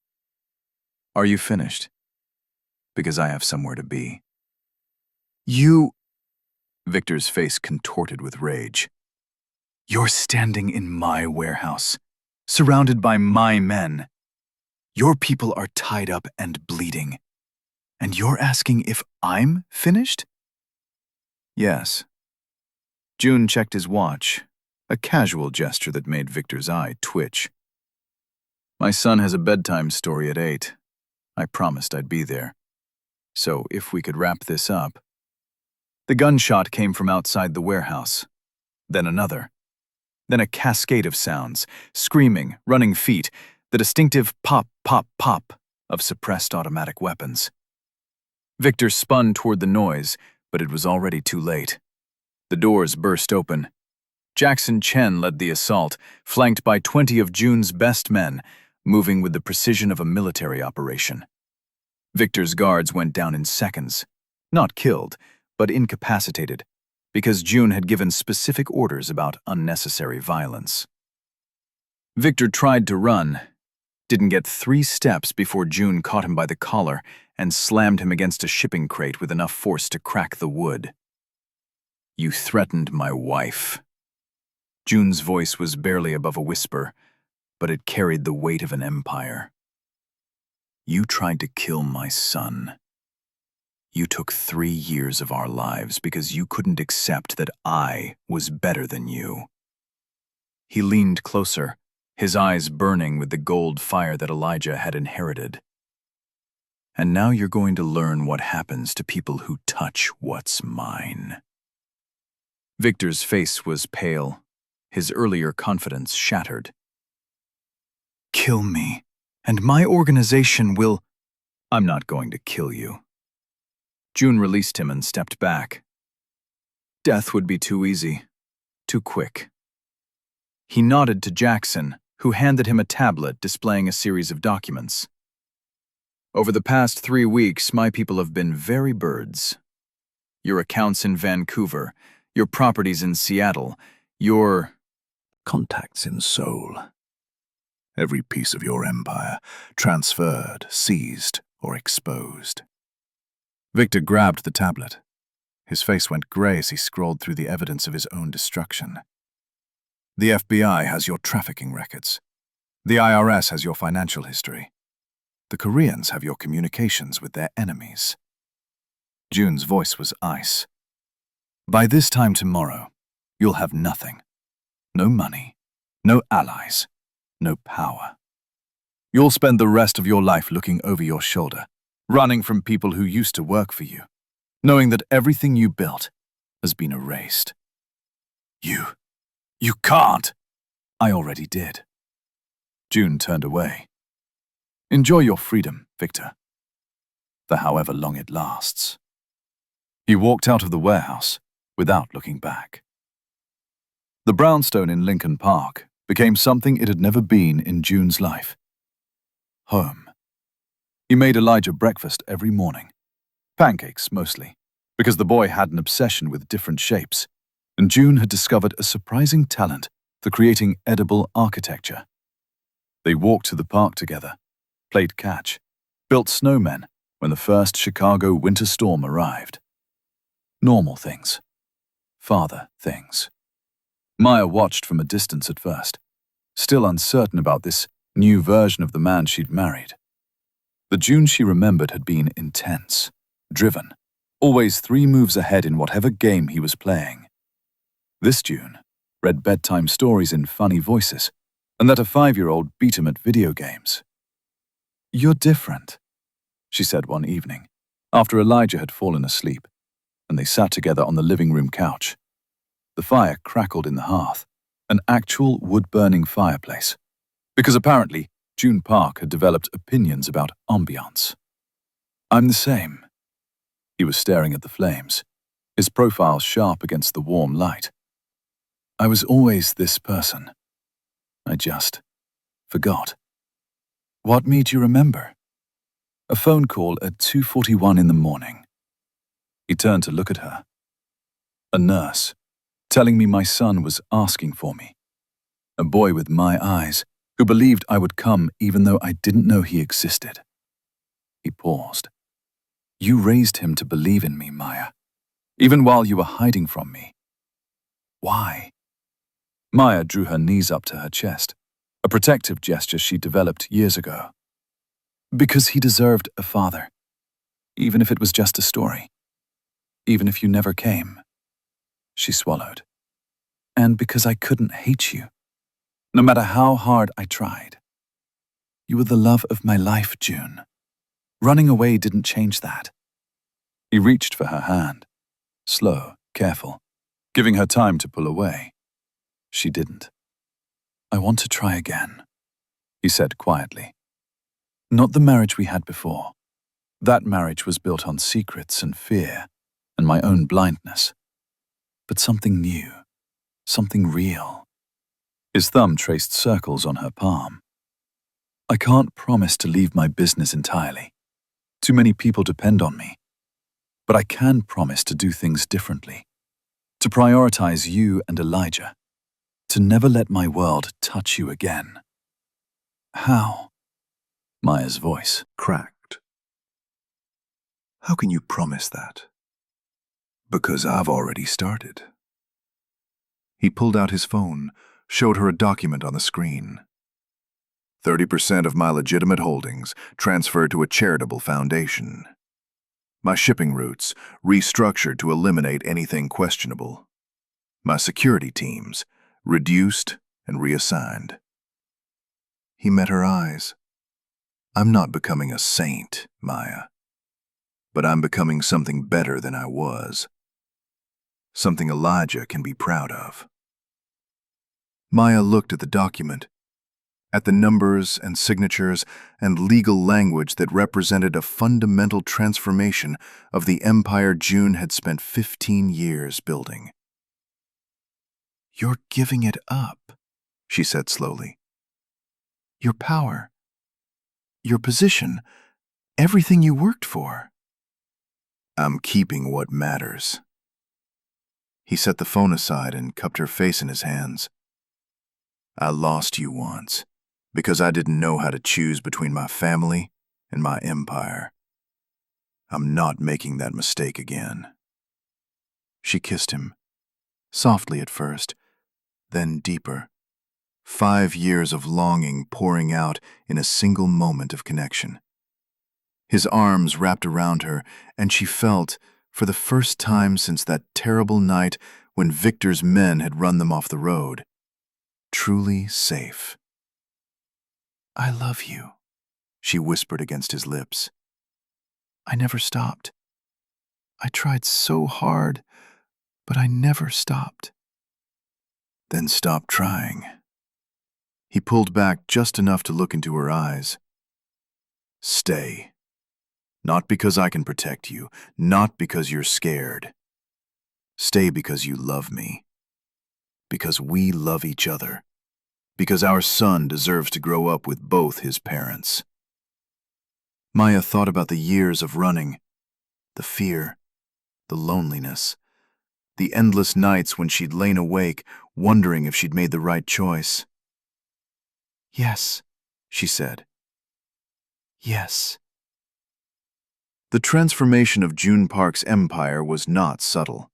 Are you finished? Because I have somewhere to be. You... Victor's face contorted with rage. You're standing in my warehouse, surrounded by my men. Your people are tied up and bleeding. And you're asking if I'm finished? Yes. Joon checked his watch, a casual gesture that made Victor's eye twitch. My son has a bedtime story at 8. I promised I'd be there. So if we could wrap this up. The gunshot came from outside the warehouse. Then another. Then a cascade of sounds, screaming, running feet, the distinctive pop, pop, pop of suppressed automatic weapons. Victor spun toward the noise, but it was already too late. The doors burst open. Jackson Chen led the assault, flanked by 20 of Joon's best men, moving with the precision of a military operation. Victor's guards went down in seconds, not killed, but incapacitated, because Joon had given specific orders about unnecessary violence. Victor tried to run, didn't get 3 steps before Joon caught him by the collar and slammed him against a shipping crate with enough force to crack the wood. You threatened my wife. Joon's voice was barely above a whisper, but it carried the weight of an empire. You tried to kill my son. You took 3 years of our lives because you couldn't accept that I was better than you. He leaned closer, his eyes burning with the gold fire that Elijah had inherited. And now you're going to learn what happens to people who touch what's mine. Victor's face was pale, his earlier confidence shattered. Kill me, and my organization will... I'm not going to kill you. Joon released him and stepped back. Death would be too easy, too quick. He nodded to Jackson, who handed him a tablet displaying a series of documents. Over the past 3 weeks, my people have been very birds. Your accounts in Vancouver, your properties in Seattle, your contacts in Seoul. Every piece of your empire, transferred, seized, or exposed. Victor grabbed the tablet. His face went gray as he scrolled through the evidence of his own destruction. The FBI has your trafficking records. The IRS has your financial history. The Koreans have your communications with their enemies. June's voice was ice. By this time tomorrow, you'll have nothing. No money, no allies, no power. You'll spend the rest of your life looking over your shoulder, running from people who used to work for you, knowing that everything you built has been erased. You can't! I already did. June turned away. Enjoy your freedom, Victor, for however long it lasts. He walked out of the warehouse without looking back. The brownstone in Lincoln Park became something it had never been in June's life. Home. He made Elijah breakfast every morning. Pancakes, mostly, because the boy had an obsession with different shapes, and June had discovered a surprising talent for creating edible architecture. They walked to the park together, played catch, built snowmen when the first Chicago winter storm arrived. Normal things. Father things. Maya watched from a distance at first, still uncertain about this new version of the man she'd married. The June she remembered had been intense, driven, always 3 moves ahead in whatever game he was playing. This June read bedtime stories in funny voices, and let a 5-year-old beat him at video games. "You're different," she said one evening, after Elijah had fallen asleep, and they sat together on the living room couch. The fire crackled in the hearth, an actual wood-burning fireplace, because apparently Joon Park had developed opinions about ambiance. "I'm the same." He was staring at the flames, his profile sharp against the warm light. "I was always this person. I just forgot." "What made you remember?" "A phone call at 2:41 in the morning." He turned to look at her. "A nurse, telling me my son was asking for me. A boy with my eyes, who believed I would come even though I didn't know he existed." He paused. "You raised him to believe in me, Maya, even while you were hiding from me. Why?" Maya drew her knees up to her chest, a protective gesture she developed years ago. "Because he deserved a father, even if it was just a story. Even if you never came." She swallowed. "And because I couldn't hate you, no matter how hard I tried. You were the love of my life, June. Running away didn't change that." He reached for her hand, slow, careful, giving her time to pull away. She didn't. "I want to try again," he said quietly. "Not the marriage we had before. That marriage was built on secrets and fear and my own blindness. But something new, something real." His thumb traced circles on her palm. "I can't promise to leave my business entirely. Too many people depend on me. But I can promise to do things differently, to prioritize you and Elijah, to never let my world touch you again." "How?" Maya's voice Cracked. "How can you promise that?" "Because I've already started." He pulled out his phone, showed her a document on the screen. 30% of my legitimate holdings transferred to a charitable foundation. My shipping routes restructured to eliminate anything questionable. My security teams reduced and reassigned. He met her eyes. "I'm not becoming a saint, Maya, but I'm becoming something better than I was. Something Elijah can be proud of." Maya looked at the document, at the numbers and signatures and legal language that represented a fundamental transformation of the empire June had spent 15 years building. "You're giving it up," she said slowly. "Your power, your position, everything you worked for." "I'm keeping what matters." He set the phone aside and cupped her face in his hands. "I lost you once, because I didn't know how to choose between my family and my empire. I'm not making that mistake again." She kissed him, softly at first, then deeper. 5 years of longing pouring out in a single moment of connection. His arms wrapped around her, and she felt, for the first time since that terrible night when Victor's men had run them off the road, truly safe. "I love you," she whispered against his lips. "I never stopped. I tried so hard, but I never stopped." "Then stop trying." He pulled back just enough to look into her eyes. "Stay. Not because I can protect you, not because you're scared. Stay because you love me. Because we love each other. Because our son deserves to grow up with both his parents." Maya thought about the years of running, the fear, the loneliness, the endless nights when she'd lain awake, wondering if she'd made the right choice. "Yes," she said. "Yes." The transformation of Joon Park's empire was not subtle.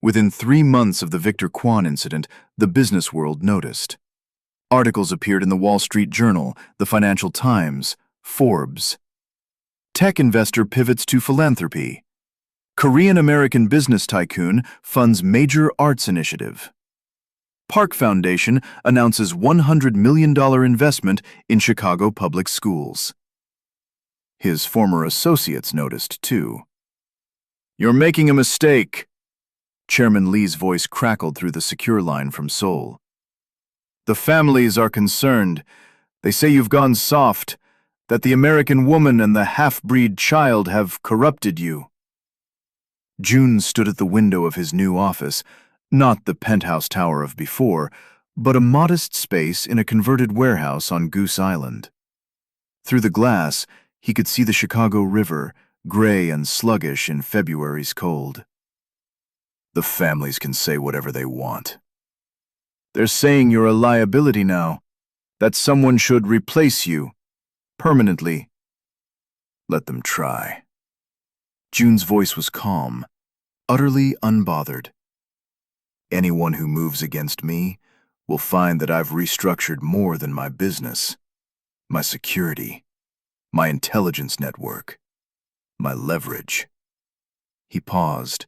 Within 3 months of the Victor Kwan incident, the business world noticed. Articles appeared in the Wall Street Journal, the Financial Times, Forbes. Tech investor pivots to philanthropy. Korean-American business tycoon funds major arts initiative. Park Foundation announces $100 million investment in Chicago public schools. His former associates noticed, too. "You're making a mistake," Chairman Lee's voice crackled through the secure line from Seoul. "The families are concerned. They say you've gone soft, that the American woman and the half-breed child have corrupted you." Joon stood at the window of his new office, not the penthouse tower of before, but a modest space in a converted warehouse on Goose Island. Through the glass, he could see the Chicago River, gray and sluggish in February's cold. "The families can say whatever they want. They're saying you're a liability now, that someone should replace you, permanently." "Let them try." Joon's voice was calm, utterly unbothered. "Anyone who moves against me will find that I've restructured more than my business, my security, my intelligence network, my leverage." He paused.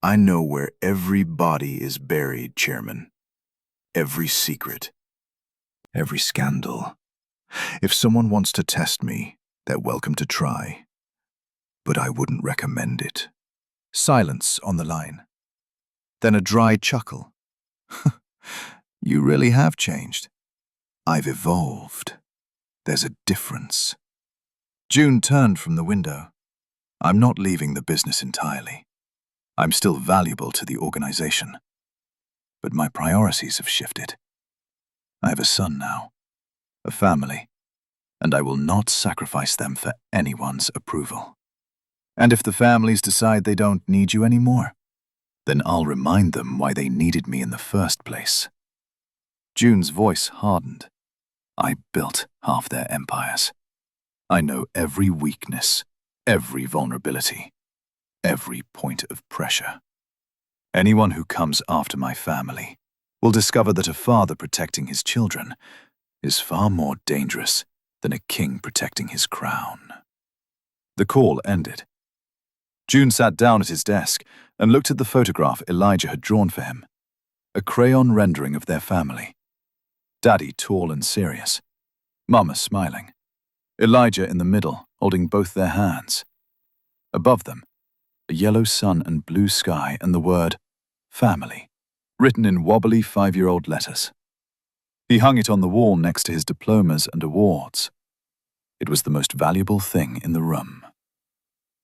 "I know where every body is buried, Chairman. Every secret. Every scandal. If someone wants to test me, they're welcome to try. But I wouldn't recommend it." Silence on the line. Then a dry chuckle. "You really have changed." "I've evolved. There's a difference." Joon turned from the window. "I'm not leaving the business entirely. I'm still valuable to the organization. But my priorities have shifted. I have a son now, a family, and I will not sacrifice them for anyone's approval. And if the families decide they don't need you anymore, then I'll remind them why they needed me in the first place." Joon's voice hardened. "I built half their empires. I know every weakness, every vulnerability, every point of pressure. Anyone who comes after my family will discover that a father protecting his children is far more dangerous than a king protecting his crown." The call ended. Joon sat down at his desk and looked at the photograph Elijah had drawn for him, a crayon rendering of their family. Daddy tall and serious, Mama smiling, Elijah in the middle holding both their hands. Above them, a yellow sun and blue sky and the word family, written in wobbly 5-year-old letters. He hung it on the wall next to his diplomas and awards. It was the most valuable thing in the room.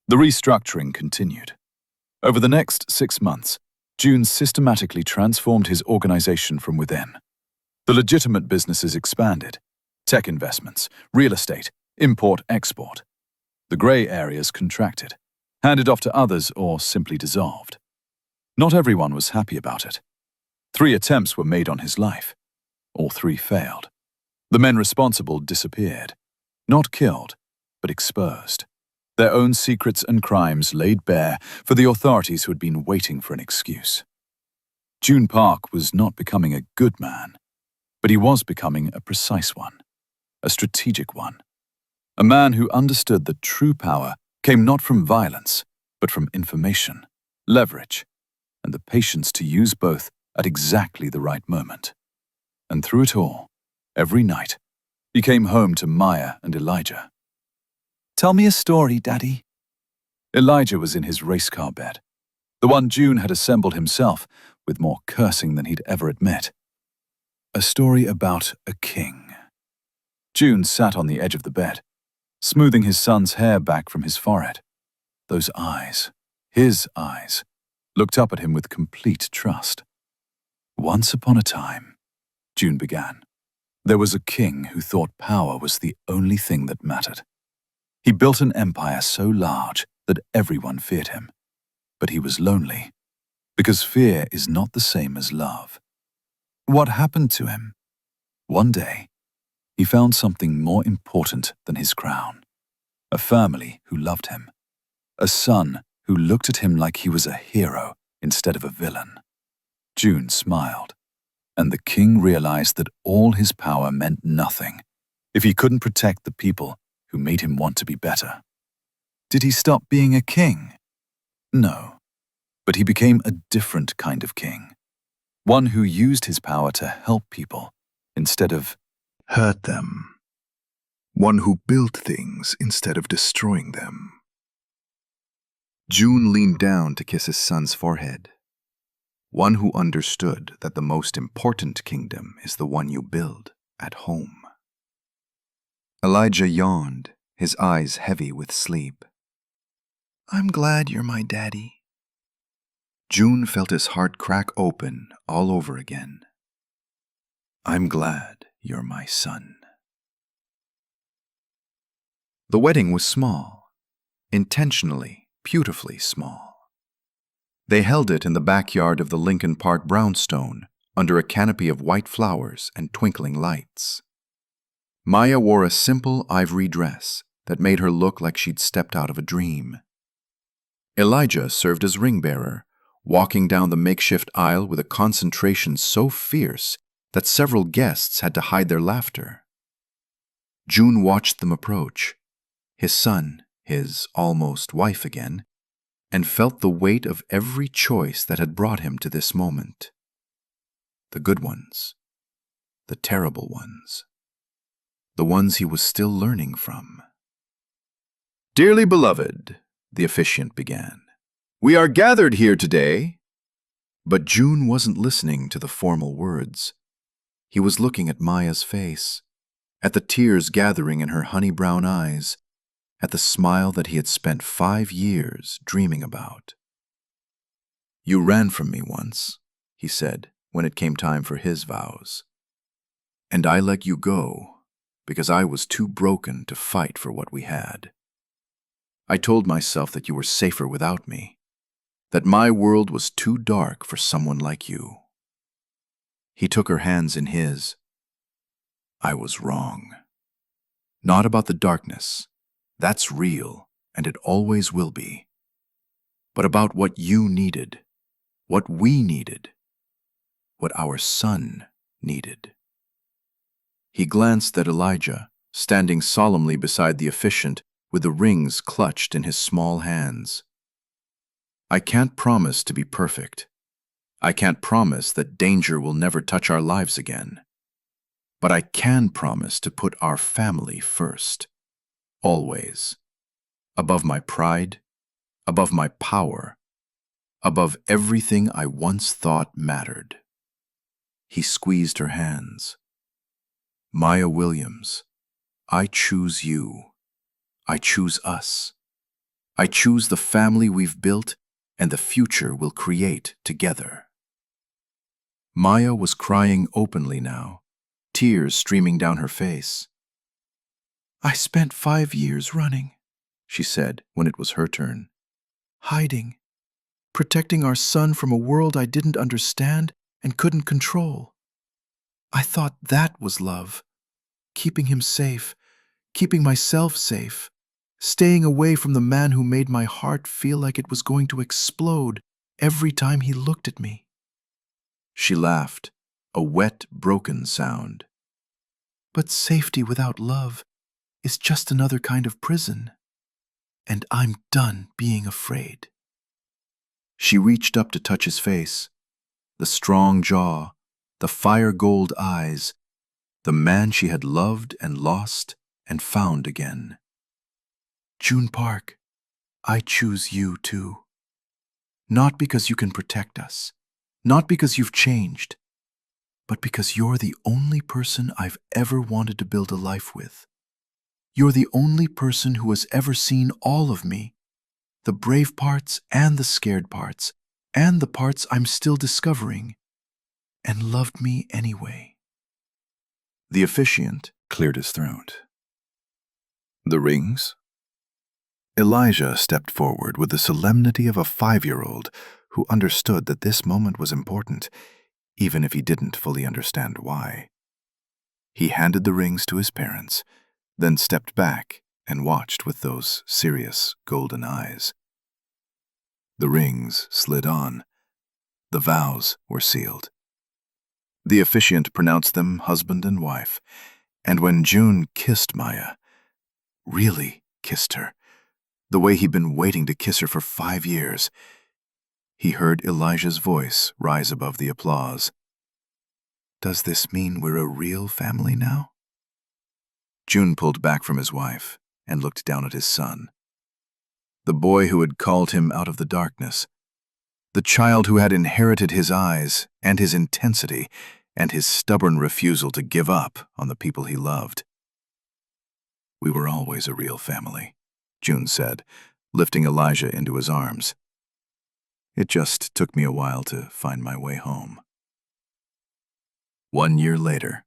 The restructuring continued. Over the next 6 months, Joon systematically transformed his organization from within. The legitimate businesses expanded. Tech investments, real estate, import-export. The gray areas contracted, handed off to others or simply dissolved. Not everyone was happy about it. 3 attempts were made on his life. All 3 failed. The men responsible disappeared. Not killed, but exposed. Their own secrets and crimes laid bare for the authorities who had been waiting for an excuse. Joon Park was not becoming a good man, but he was becoming a precise one, a strategic one. A man who understood that true power came not from violence, but from information, leverage, and the patience to use both at exactly the right moment. And through it all, every night, he came home to Maya and Elijah. "Tell me a story, Daddy." Elijah was in his race car bed, the one Joon had assembled himself with more cursing than he'd ever admit. A story about a king. Joon sat on the edge of the bed, smoothing his son's hair back from his forehead. Those eyes, his eyes, looked up at him with complete trust. "Once upon a time," Joon began, "there was a king who thought power was the only thing that mattered. He built an empire so large that everyone feared him. But he was lonely, because fear is not the same as love. What happened to him? One day, he found something more important than his crown. A family who loved him. A son who looked at him like he was a hero instead of a villain." Joon smiled, and the king realized that all his power meant nothing if he couldn't protect the people who made him want to be better. Did he stop being a king? No, but he became a different kind of king. One who used his power to help people instead of Hurt them. One who built things instead of destroying them. Joon leaned down to kiss his son's forehead. One who understood that the most important kingdom is the one you build at home. Elijah yawned, his eyes heavy with sleep. "I'm glad you're my daddy." Joon felt his heart crack open all over again. "I'm glad you're my son." The wedding was small, intentionally, beautifully small. They held it in the backyard of the Lincoln Park brownstone, under a canopy of white flowers and twinkling lights. Maya wore a simple ivory dress that made her look like she'd stepped out of a dream. Elijah served as ring-bearer, walking down the makeshift aisle with a concentration so fierce that several guests had to hide their laughter. Joon watched them approach, his son, his almost wife again, and felt the weight of every choice that had brought him to this moment. The good ones, the terrible ones, the ones he was still learning from. "Dearly beloved," the officiant began, "we are gathered here today." But Joon wasn't listening to the formal words. He was looking at Maya's face, at the tears gathering in her honey-brown eyes, at the smile that he had spent 5 years dreaming about. "You ran from me once," he said when it came time for his vows. "And I let you go because I was too broken to fight for what we had. I told myself that you were safer without me, that my world was too dark for someone like you." He took her hands in his. "I was wrong. Not about the darkness. That's real, and it always will be. But about what you needed, what we needed, what our son needed." He glanced at Elijah, standing solemnly beside the officiant with the rings clutched in his small hands. "I can't promise to be perfect. I can't promise that danger will never touch our lives again. But I can promise to put our family first, always, above my pride, above my power, above everything I once thought mattered." He squeezed her hands. "Maya Williams, I choose you. I choose us. I choose the family we've built and the future we'll create together." Maya was crying openly now, tears streaming down her face. "I spent 5 years running," she said when it was her turn. "Hiding, protecting our son from a world I didn't understand and couldn't control. I thought that was love, keeping him safe, keeping myself safe, staying away from the man who made my heart feel like it was going to explode every time he looked at me. She laughed, a wet, broken sound. But safety without love is just another kind of prison, and I'm done being afraid. She reached up to touch his face, the strong jaw, the fire-gold eyes, the man she had loved and lost and found again. Joon Park, I choose you too. Not because you can protect us, not because you've changed, but because you're the only person I've ever wanted to build a life with. You're the only person who has ever seen all of me, the brave parts and the scared parts, and the parts I'm still discovering, and loved me anyway. The officiant cleared his throat. The rings? Elijah stepped forward with the solemnity of a 5-year-old who understood that this moment was important, even if he didn't fully understand why. He handed the rings to his parents, then stepped back and watched with those serious golden eyes. The rings slid on. The vows were sealed. The officiant pronounced them husband and wife, and when Joon kissed Maya, really kissed her, the way he'd been waiting to kiss her for 5 years, he heard Elijah's voice rise above the applause. Does this mean we're a real family now? Joon pulled back from his wife and looked down at his son. The boy who had called him out of the darkness. The child who had inherited his eyes and his intensity and his stubborn refusal to give up on the people he loved. We were always a real family, Joon said, lifting Elijah into his arms. It just took me a while to find my way home. 1 year later.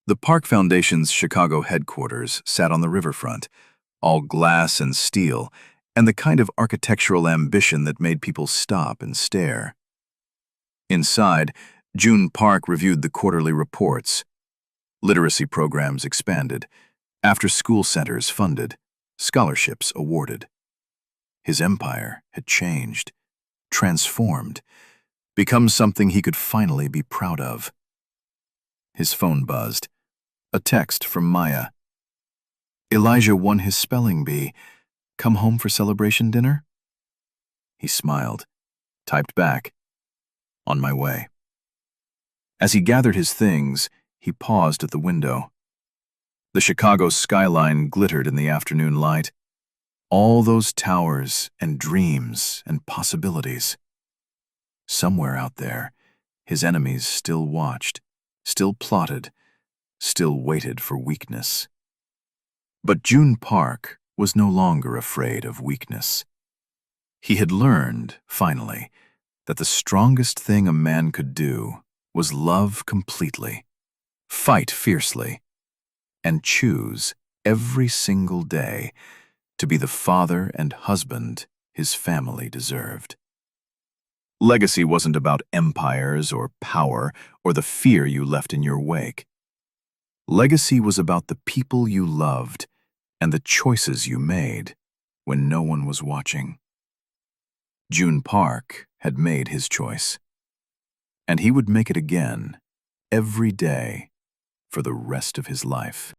The Park Foundation's Chicago headquarters sat on the riverfront, all glass and steel, and the kind of architectural ambition that made people stop and stare. Inside, Joon Park reviewed the quarterly reports. Literacy programs expanded, after-school centers funded, scholarships awarded. His empire had changed, transformed, become something he could finally be proud of. His phone buzzed. A text from Maya. Elijah won his spelling bee. Come home for celebration dinner? He smiled, typed back, on my way. As he gathered his things, he paused at the window. The Chicago skyline glittered in the afternoon light. All those towers and dreams and possibilities. Somewhere out there, his enemies still watched, still plotted, still waited for weakness. But Joon Park was no longer afraid of weakness. He had learned, finally, that the strongest thing a man could do was love completely, fight fiercely, and choose every single day to be the father and husband his family deserved. Legacy wasn't about empires or power or the fear you left in your wake. Legacy was about the people you loved and the choices you made when no one was watching. Joon Park had made his choice, and he would make it again every day for the rest of his life.